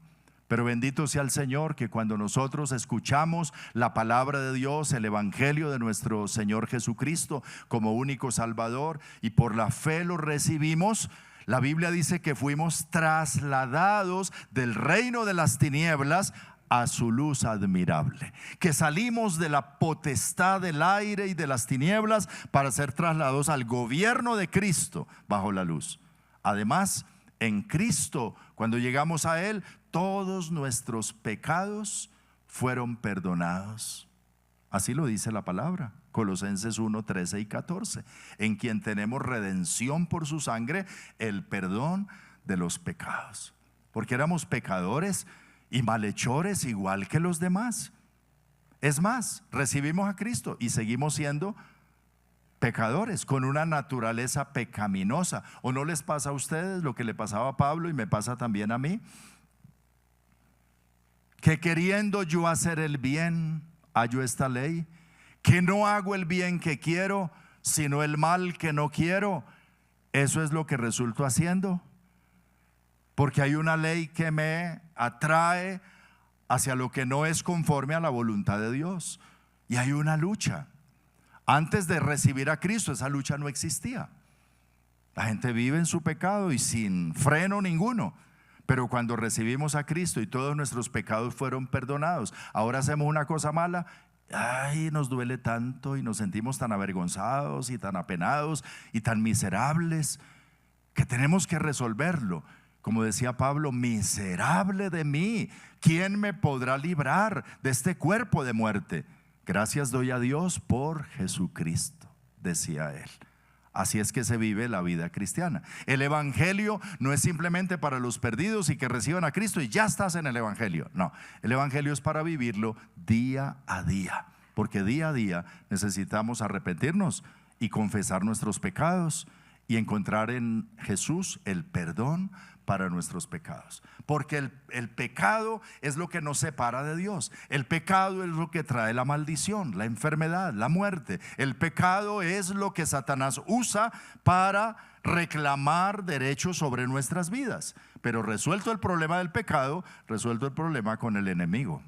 Pero bendito sea el Señor, que cuando nosotros escuchamos la palabra de Dios, el evangelio de nuestro Señor Jesucristo como único Salvador, y por la fe lo recibimos, la Biblia dice que fuimos trasladados del reino de las tinieblas a su luz admirable, que salimos de la potestad del aire y de las tinieblas para ser trasladados al gobierno de Cristo bajo la luz. Además, en Cristo, cuando llegamos a Él, todos nuestros pecados fueron perdonados. Así lo dice la palabra, Colosenses 1, 13 y 14, en quien tenemos redención por su sangre, el perdón de los pecados. Porque éramos pecadores y malhechores igual que los demás. Es más, recibimos a Cristo y seguimos siendo pecadores, con una naturaleza pecaminosa. ¿O no les pasa a ustedes lo que le pasaba a Pablo y me pasa también a mí? Que queriendo yo hacer el bien, hallo esta ley, que no hago el bien que quiero, sino el mal que no quiero. Eso es lo que resulto haciendo, porque hay una ley que me atrae hacia lo que no es conforme a la voluntad de Dios, y hay una lucha. Antes de recibir a Cristo, esa lucha no existía. La gente vive en su pecado y sin freno ninguno. Pero cuando recibimos a Cristo y todos nuestros pecados fueron perdonados, ahora hacemos una cosa mala, ay, nos duele tanto y nos sentimos tan avergonzados y tan apenados y tan miserables que tenemos que resolverlo. Como decía Pablo, miserable de mí, ¿quién me podrá librar de este cuerpo de muerte? Gracias doy a Dios por Jesucristo, decía él. Así es que se vive la vida cristiana. El evangelio no es simplemente para los perdidos y que reciban a Cristo y ya estás en el evangelio. No, el evangelio es para vivirlo día a día, porque día a día necesitamos arrepentirnos y confesar nuestros pecados y encontrar en Jesús el perdón para nuestros pecados. Porque el pecado es lo que nos separa de Dios. El pecado es lo que trae la maldición, la enfermedad, la muerte. El pecado es lo que Satanás usa para reclamar derechos sobre nuestras vidas. Pero resuelto el problema del pecado, resuelto el problema con el enemigo.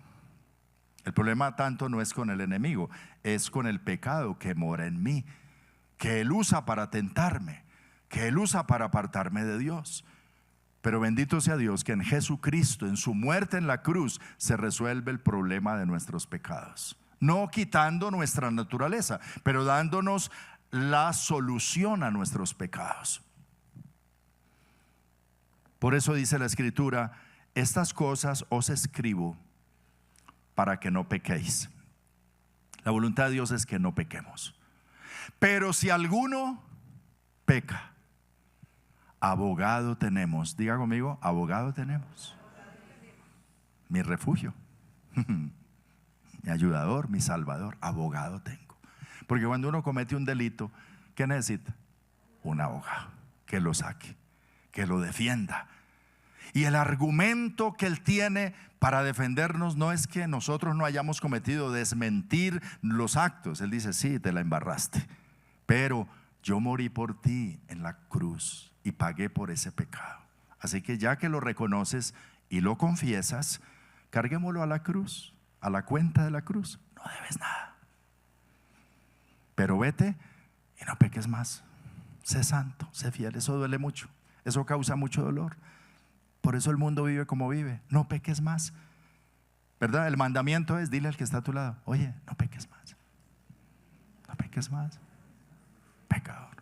El problema tanto no es con el enemigo, es con el pecado que mora en mí, que él usa para tentarme, que él usa para apartarme de Dios. Pero bendito sea Dios que en Jesucristo, en su muerte en la cruz, se resuelve el problema de nuestros pecados. No quitando nuestra naturaleza, pero dándonos la solución a nuestros pecados. Por eso dice la Escritura: estas cosas os escribo para que no pequéis. La voluntad de Dios es que no pequemos. Pero si alguno peca, abogado tenemos. Diga conmigo, abogado tenemos. Mi refugio, mi ayudador, mi salvador, abogado tengo. Porque cuando uno comete un delito, ¿qué necesita? Un abogado que lo saque, que lo defienda. Y el argumento que él tiene para defendernos no es que nosotros no hayamos cometido, desmentir los actos. Él dice: sí, te la embarraste, pero yo morí por ti en la cruz y pagué por ese pecado. Así que ya que lo reconoces y lo confiesas, carguémoslo a la cruz, a la cuenta de la cruz. No debes nada, pero vete y no peques más. Sé santo, sé fiel. Eso duele mucho, eso causa mucho dolor. Por eso el mundo vive como vive. No peques más, ¿verdad? El mandamiento es: dile al que está a tu lado: oye, no peques más, no peques más. Pecador.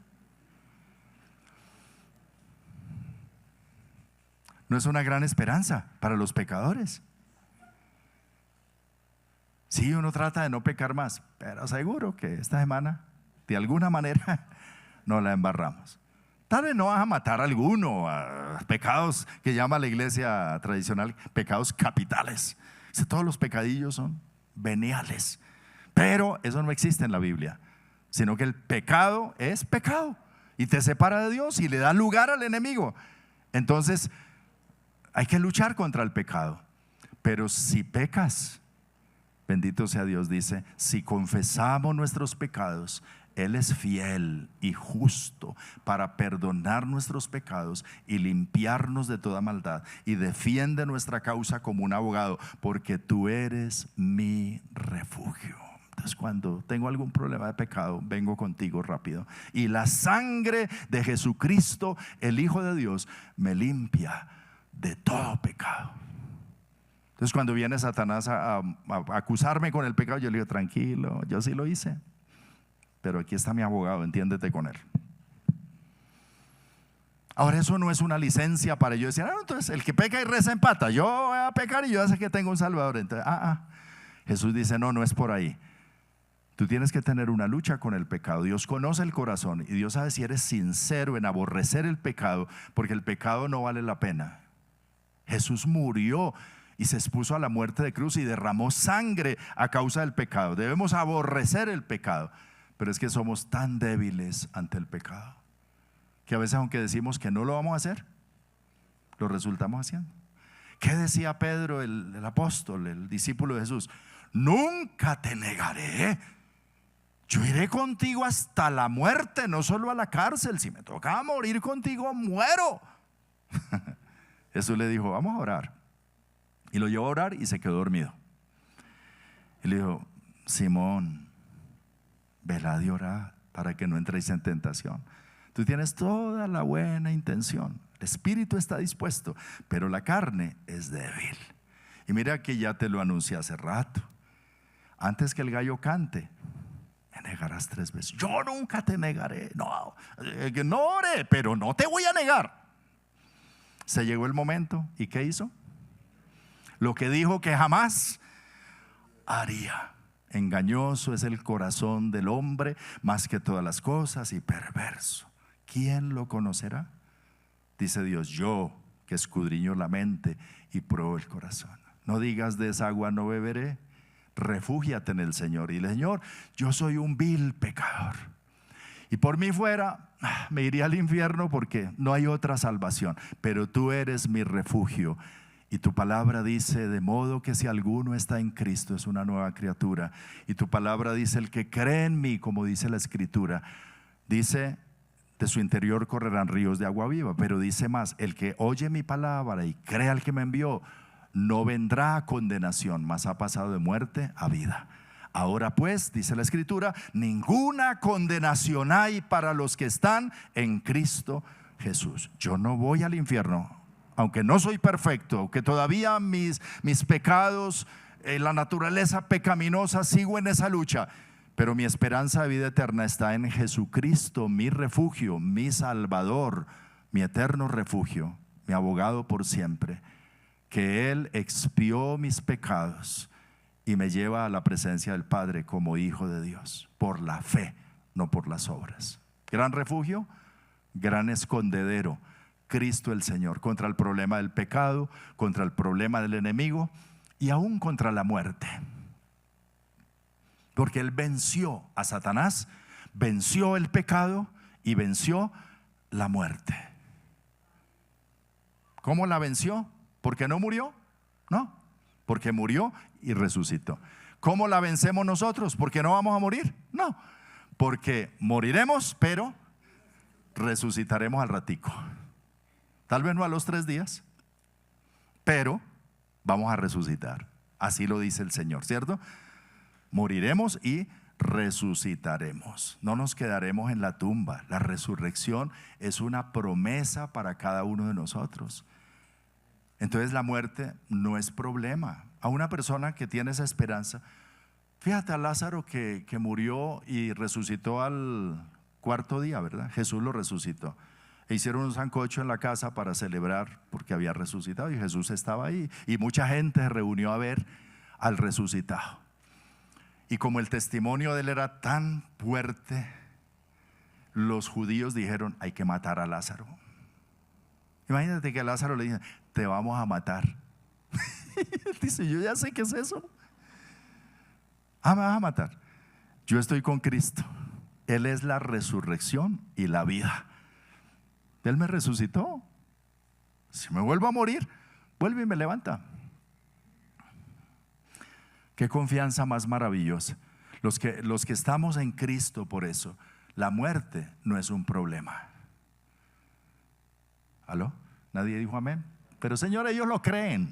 ¿No es una gran esperanza para los pecadores? Sí, uno trata de no pecar más, pero seguro que esta semana de alguna manera no la embarramos. Tal vez no vas a matar a alguno, a pecados que llama la iglesia tradicional pecados capitales. Todos los pecadillos son veniales, pero eso no existe en la Biblia, sino que el pecado es pecado y te separa de Dios y le da lugar al enemigo. Entonces hay que luchar contra el pecado. Pero si pecas, bendito sea Dios, dice: si confesamos nuestros pecados, Él es fiel y justo para perdonar nuestros pecados y limpiarnos de toda maldad, y defiende nuestra causa como un abogado, porque tú eres mi refugio. Entonces, cuando tengo algún problema de pecado, vengo contigo rápido, y la sangre de Jesucristo, el Hijo de Dios, me limpia de todo pecado. Entonces, cuando viene Satanás a acusarme con el pecado, yo le digo: tranquilo, yo sí lo hice, pero aquí está mi abogado, entiéndete con él. Ahora, eso no es una licencia para yo decir: entonces el que peca y reza empata, yo voy a pecar y yo ya sé que tengo un Salvador. Entonces, Jesús dice: no es por ahí. Tú tienes que tener una lucha con el pecado. Dios conoce el corazón y Dios sabe si eres sincero en aborrecer el pecado, porque el pecado no vale la pena. Jesús murió y se expuso a la muerte de cruz y derramó sangre a causa del pecado. Debemos aborrecer el pecado, pero es que somos tan débiles ante el pecado que a veces, aunque decimos que no lo vamos a hacer, lo resultamos haciendo. ¿Qué decía Pedro, el apóstol, el discípulo de Jesús? Nunca te negaré. Yo iré contigo hasta la muerte, no solo a la cárcel. Si me toca morir contigo, muero. Jesús le dijo: vamos a orar. Y lo llevó a orar y se quedó dormido. Y le dijo: Simón, velad y orad para que no entréis en tentación. Tú tienes toda la buena intención, el espíritu está dispuesto, pero la carne es débil. Y mira que ya te lo anuncié hace rato. Antes que el gallo cante, me negarás 3 veces. Yo nunca te negaré. No ore, pero no te voy a negar. Se llegó el momento, ¿y qué hizo? Lo que dijo que jamás haría. Engañoso es el corazón del hombre más que todas las cosas, y perverso. ¿Quién lo conocerá? Dice Dios: yo que escudriño la mente y pruebo el corazón. No digas: de esa agua no beberé. Refúgiate en el Señor. Y el Señor: yo soy un vil pecador, y por mí fuera me iría al infierno, porque no hay otra salvación, pero tú eres mi refugio. Y tu palabra dice: de modo que si alguno está en Cristo, es una nueva criatura. Y tu palabra dice: el que cree en mí, como dice la Escritura, dice: de su interior correrán ríos de agua viva. Pero dice más: el que oye mi palabra y cree al que me envió, no vendrá a condenación, mas ha pasado de muerte a vida. Ahora pues, dice la Escritura, ninguna condenación hay para los que están en Cristo Jesús. Yo no voy al infierno, aunque no soy perfecto, aunque todavía mis pecados, la naturaleza pecaminosa, sigo en esa lucha, pero mi esperanza de vida eterna está en Jesucristo, mi refugio, mi Salvador, mi eterno refugio, mi abogado por siempre, que Él expió mis pecados y me lleva a la presencia del Padre como hijo de Dios, por la fe, no por las obras. Gran refugio, gran escondedero, Cristo el Señor, contra el problema del pecado, contra el problema del enemigo y aún contra la muerte. Porque Él venció a Satanás, venció el pecado y venció la muerte. ¿Cómo la venció? ¿Porque no murió? No, porque murió y resucitó. ¿Cómo la vencemos nosotros? ¿Porque no vamos a morir? No, porque moriremos, pero resucitaremos al ratico. Tal vez no a los 3 días, pero vamos a resucitar. Así lo dice el Señor, ¿cierto? Moriremos y resucitaremos. No nos quedaremos en la tumba. La resurrección es una promesa para cada uno de nosotros. Entonces la muerte no es problema. A una persona que tiene esa esperanza, fíjate a Lázaro que murió y resucitó al 4.º día, ¿verdad? Jesús lo resucitó. E hicieron un sancocho en la casa para celebrar porque había resucitado, y Jesús estaba ahí, y mucha gente se reunió a ver al resucitado. Y como el testimonio de él era tan fuerte, los judíos dijeron: hay que matar a Lázaro. Imagínate que a Lázaro le dicen: te vamos a matar. Él dice: yo ya sé qué es eso. Me vas a matar. Yo estoy con Cristo. Él es la resurrección y la vida. Él me resucitó. Si me vuelvo a morir, vuelve y me levanta. Qué confianza más maravillosa. Los que estamos en Cristo, por eso, la muerte no es un problema. ¿Aló? Nadie dijo amén. Pero Señor, ellos lo creen.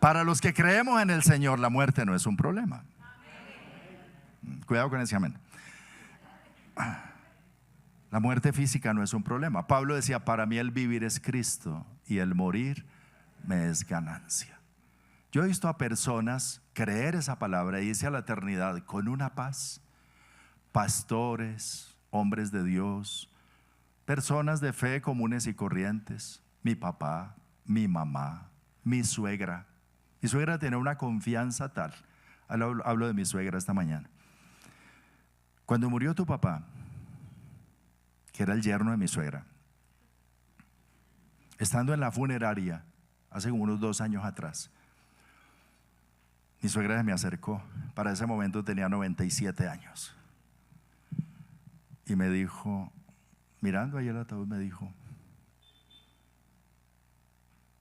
Para los que creemos en el Señor, la muerte no es un problema. Cuidado con ese amén. La muerte física no es un problema. Pablo decía, para mí el vivir es Cristo y el morir me es ganancia. Yo he visto a personas creer esa palabra y irse a la eternidad con una paz. Pastores, hombres de Dios, personas de fe comunes y corrientes. Mi papá, mi mamá, mi suegra. Mi suegra tiene una confianza tal. Hablo de mi suegra esta mañana. Cuando murió tu papá, que era el yerno de mi suegra, estando en la funeraria hace unos 2 años atrás, mi suegra se me acercó. Para ese momento tenía 97 años y me dijo, mirando ahí el ataúd, me dijo,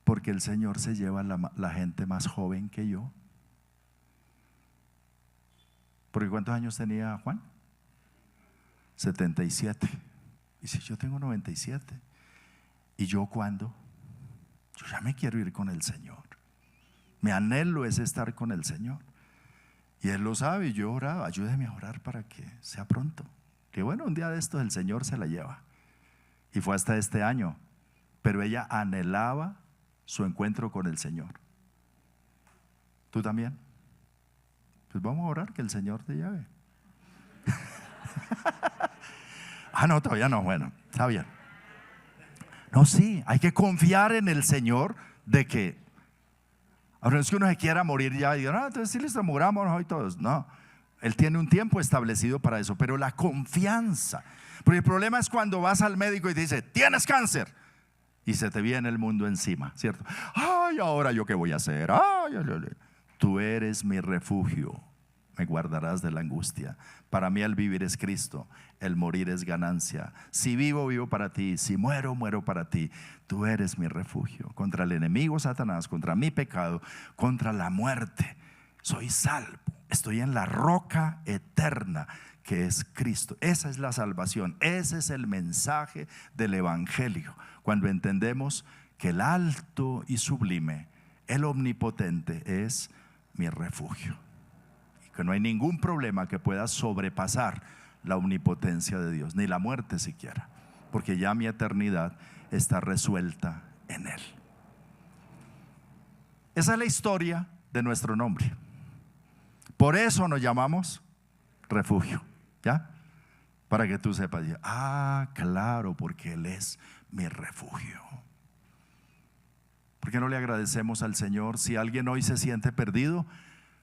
porque el Señor se lleva la gente más joven que yo. Porque ¿cuántos años tenía Juan? 77. Y si yo tengo 97, ¿y yo cuándo? Yo ya me quiero ir con el Señor. Mi anhelo es estar con el Señor. Y Él lo sabe, y yo oraba, ayúdeme a orar para que sea pronto. Que bueno, un día de estos el Señor se la lleva. Y fue hasta este año. Pero ella anhelaba su encuentro con el Señor. ¿Tú también? Pues vamos a orar que el Señor te lleve. No, todavía no, bueno, está bien. No, sí, hay que confiar en el Señor de que, ahora no es que uno se quiera morir ya y diga, entonces sí, listo, muramos hoy todos. No, Él tiene un tiempo establecido para eso, pero la confianza. Porque el problema es cuando vas al médico y te dice, tienes cáncer, y se te viene el mundo encima, ¿cierto? Ay, ahora yo qué voy a hacer. Tú eres mi refugio, me guardarás de la angustia. Para mí el vivir es Cristo, el morir es ganancia. Si vivo, vivo para ti. Si muero, muero para ti. Tú eres mi refugio contra el enemigo Satanás, contra mi pecado, contra la muerte. Soy salvo, estoy en la roca eterna que es Cristo. Esa es la salvación, ese es el mensaje del evangelio. Cuando entendemos que el alto y sublime, el omnipotente es mi refugio, que no hay ningún problema que pueda sobrepasar la omnipotencia de Dios, ni la muerte siquiera, porque ya mi eternidad está resuelta en Él. Esa es la historia de nuestro nombre. Por eso nos llamamos refugio, ¿ya? Para que tú sepas, claro, porque Él es mi refugio. ¿Por qué no le agradecemos al Señor? Si alguien hoy se siente perdido,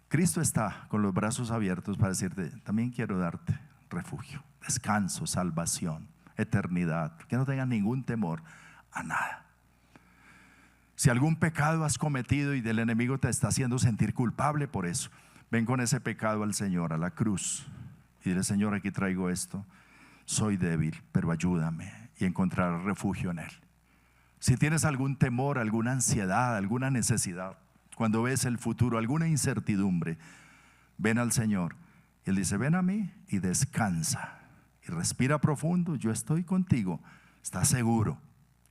Cristo está con los brazos abiertos para decirte, también quiero darte refugio, descanso, salvación, eternidad. Que no tengas ningún temor a nada. Si algún pecado has cometido y del enemigo te está haciendo sentir culpable por eso, ven con ese pecado al Señor, a la cruz, y dile, Señor, aquí traigo esto. Soy débil, pero ayúdame, y encontrarás refugio en Él. Si tienes algún temor, alguna ansiedad, alguna necesidad, cuando ves el futuro, alguna incertidumbre, ven al Señor. Y Él dice, ven a mí y descansa y respira profundo. Yo estoy contigo. Estás seguro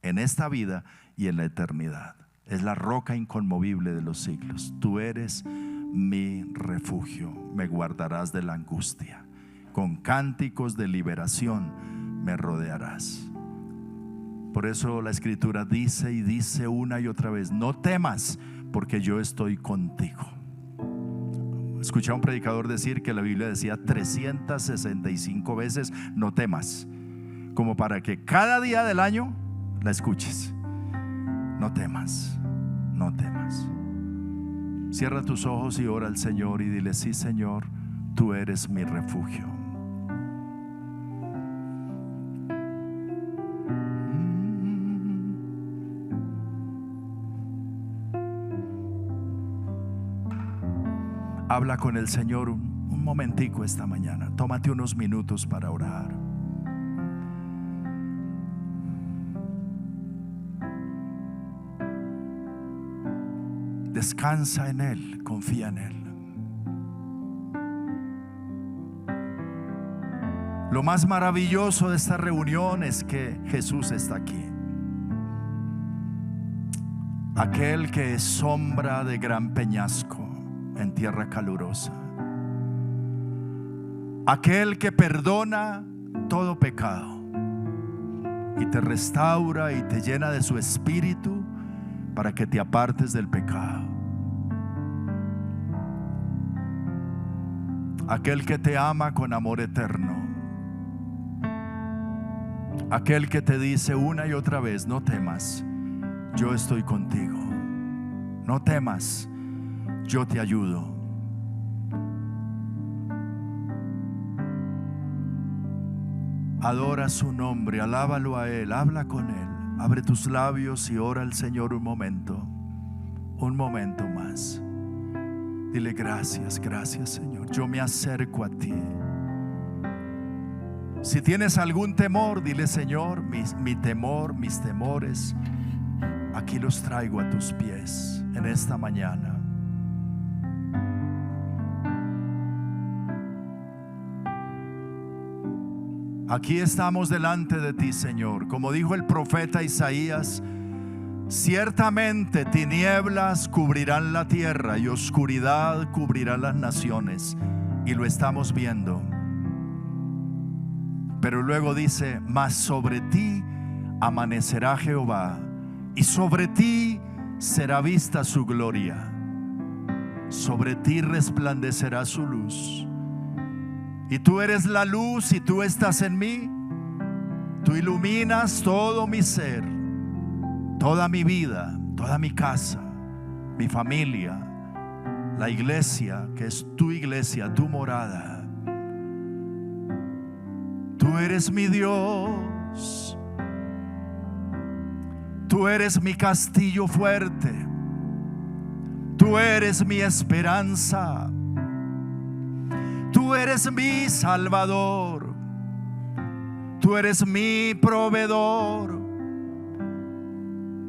en esta vida y en la eternidad. Es la roca inconmovible de los siglos. Tú eres mi refugio. Me guardarás de la angustia. Con cánticos de liberación me rodearás. Por eso la Escritura dice y dice una y otra vez, no temas, porque yo estoy contigo. Escuché a un predicador decir que la Biblia decía 365 veces no temas, como para que cada día del año la escuches. No temas, no temas. Cierra tus ojos y ora al Señor y dile, sí, Señor, tú eres mi refugio. Habla con el Señor un momentico esta mañana. Tómate unos minutos para orar. Descansa en Él, confía en Él. Lo más maravilloso de esta reunión es que Jesús está aquí. Aquel que es sombra de gran peñasco en tierra calurosa. Aquel que perdona todo pecado y te restaura y te llena de su espíritu para que te apartes del pecado. Aquel que te ama con amor eterno. Aquel que te dice una y otra vez: no temas, yo estoy contigo. No temas, yo te ayudo. Adora su nombre, alábalo a Él, habla con Él. Abre tus labios y ora al Señor un momento más. Dile: gracias, gracias Señor, yo me acerco a ti. Si tienes algún temor, dile: Señor, mi temor, mis temores, aquí los traigo a tus pies en esta mañana. Aquí estamos delante de ti, Señor. Como dijo el profeta Isaías: ciertamente tinieblas cubrirán la tierra y oscuridad cubrirá las naciones. Y lo estamos viendo. Pero luego dice: mas sobre ti amanecerá Jehová, y sobre ti será vista su gloria. Sobre ti resplandecerá su luz. Y tú eres la luz y tú estás en mí. Tú iluminas todo mi ser, toda mi vida, toda mi casa, mi familia, la iglesia que es tu iglesia, tu morada. Tú eres mi Dios. Tú eres mi castillo fuerte. Tú eres mi esperanza. Tú eres mi Salvador. Tú eres mi proveedor.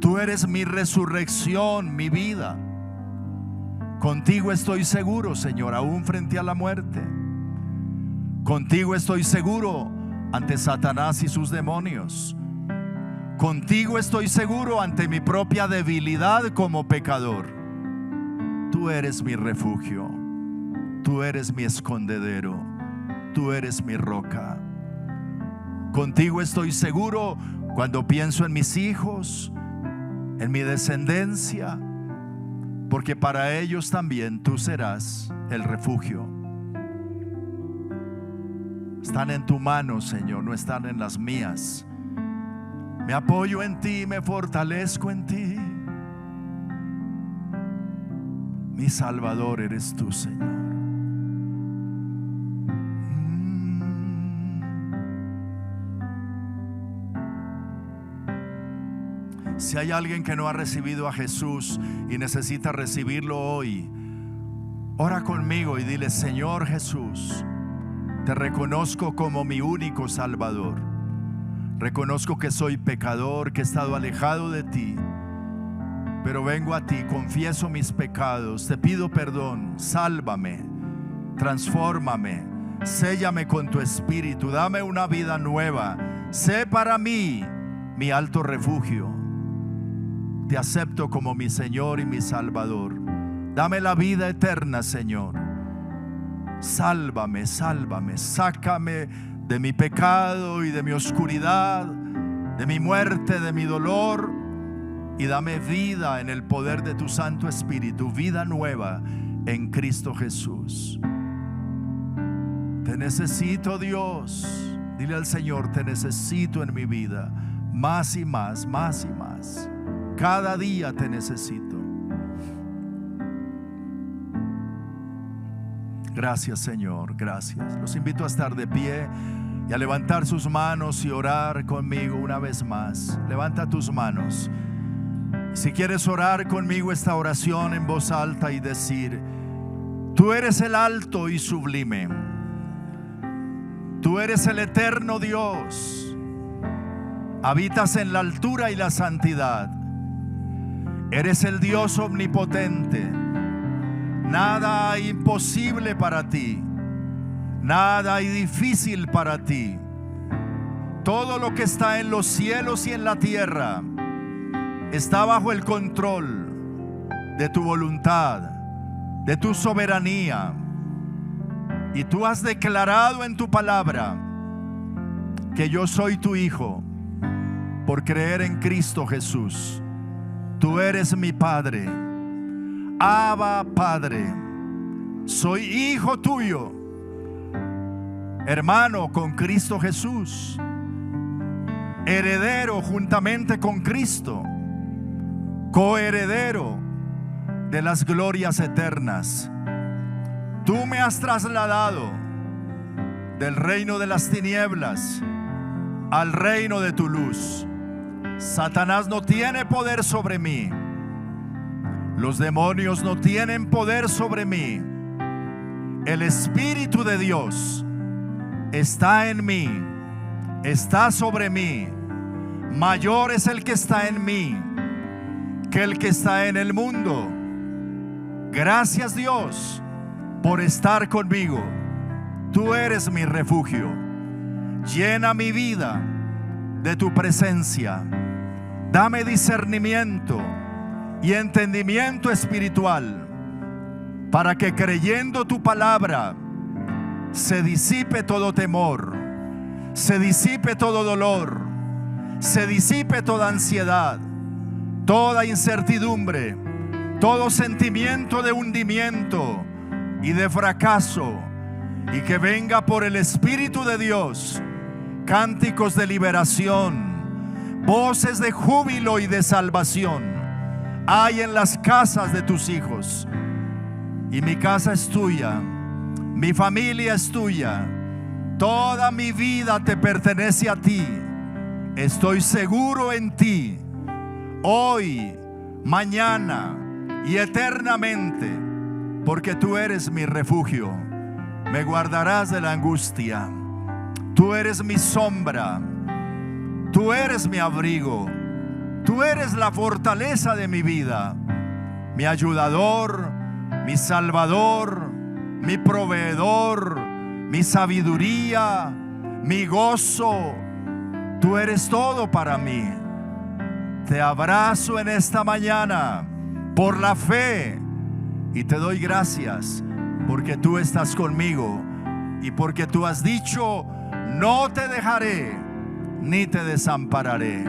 Tú eres mi resurrección, mi vida. Contigo estoy seguro, Señor, aún frente a la muerte. Contigo estoy seguro ante Satanás y sus demonios. Contigo estoy seguro ante mi propia debilidad como pecador. Tú eres mi refugio. Tú eres mi escondedero. Tú eres mi roca. Contigo estoy seguro cuando pienso en mis hijos, en mi descendencia, porque para ellos también tú serás el refugio. Están en tu mano, Señor, no están en las mías. Me apoyo en ti, me fortalezco en ti. Mi Salvador eres tú, Señor. Si hay alguien que no ha recibido a Jesús y necesita recibirlo hoy, ora conmigo y dile: Señor Jesús, te reconozco como mi único Salvador. Reconozco que soy pecador, que he estado alejado de ti, pero vengo a ti, confieso mis pecados, te pido perdón, sálvame, transfórmame, séllame con tu espíritu, dame una vida nueva, sé para mí mi alto refugio. Te acepto como mi Señor y mi Salvador. Dame la vida eterna, Señor. Sálvame, sálvame, sácame de mi pecado y de mi oscuridad, de mi muerte, de mi dolor, y dame vida en el poder de tu Santo Espíritu, vida nueva en Cristo Jesús. Te necesito, Dios. Dile al Señor: te necesito en mi vida, más y más, más y más. Cada día te necesito. Gracias, Señor, gracias. Los invito a estar de pie y a levantar sus manos y orar conmigo una vez más. Levanta tus manos. Si quieres orar conmigo esta oración en voz alta y decir: tú eres el alto y sublime. Tú eres el eterno Dios. Habitas en la altura y la santidad. Eres el Dios omnipotente. Nada imposible para ti. Nada hay difícil para ti. Todo lo que está en los cielos y en la tierra está bajo el control de tu voluntad, de tu soberanía. Y tú has declarado en tu palabra que yo soy tu hijo por creer en Cristo Jesús. Tú eres mi Padre. Abba, Padre. Soy hijo tuyo, hermano con Cristo Jesús, heredero juntamente con Cristo, coheredero de las glorias eternas. Tú me has trasladado del reino de las tinieblas al reino de tu luz. Satanás no tiene poder sobre mí. Los demonios no tienen poder sobre mí. El Espíritu de Dios está en mí, está sobre mí. Mayor es el que está en mí que el que está en el mundo. Gracias, Dios, por estar conmigo. Tú eres mi refugio. Llena mi vida de tu presencia. Dame discernimiento y entendimiento espiritual, para que creyendo tu palabra se disipe todo temor, se disipe todo dolor, se disipe toda ansiedad, toda incertidumbre, todo sentimiento de hundimiento y de fracaso, y que venga por el Espíritu de Dios cánticos de liberación, voces de júbilo y de salvación hay en las casas de tus hijos. Y mi casa es tuya, mi familia es tuya, toda mi vida te pertenece a ti. Estoy seguro en ti, hoy, mañana y eternamente, porque tú eres mi refugio. Me guardarás de la angustia. Tú eres mi sombra, tú eres mi abrigo, tú eres la fortaleza de mi vida, mi ayudador, mi salvador, mi proveedor, mi sabiduría, mi gozo. Tú eres todo para mí. Te abrazo en esta mañana por la fe y te doy gracias porque tú estás conmigo y porque tú has dicho: no te dejaré ni te desampararé.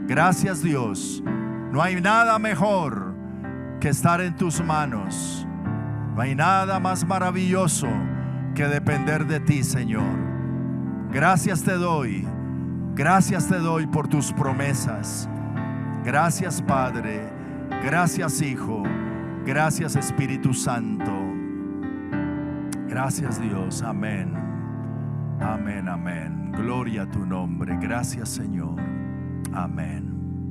Gracias, Dios. No hay nada mejor que estar en tus manos. No hay nada más maravilloso que depender de ti, Señor. Gracias te doy. Gracias te doy por tus promesas. Gracias, Padre. Gracias, Hijo. Gracias, Espíritu Santo. Gracias, Dios. Amén. Amén, amén. Gloria a tu nombre. Gracias, Señor. Amén.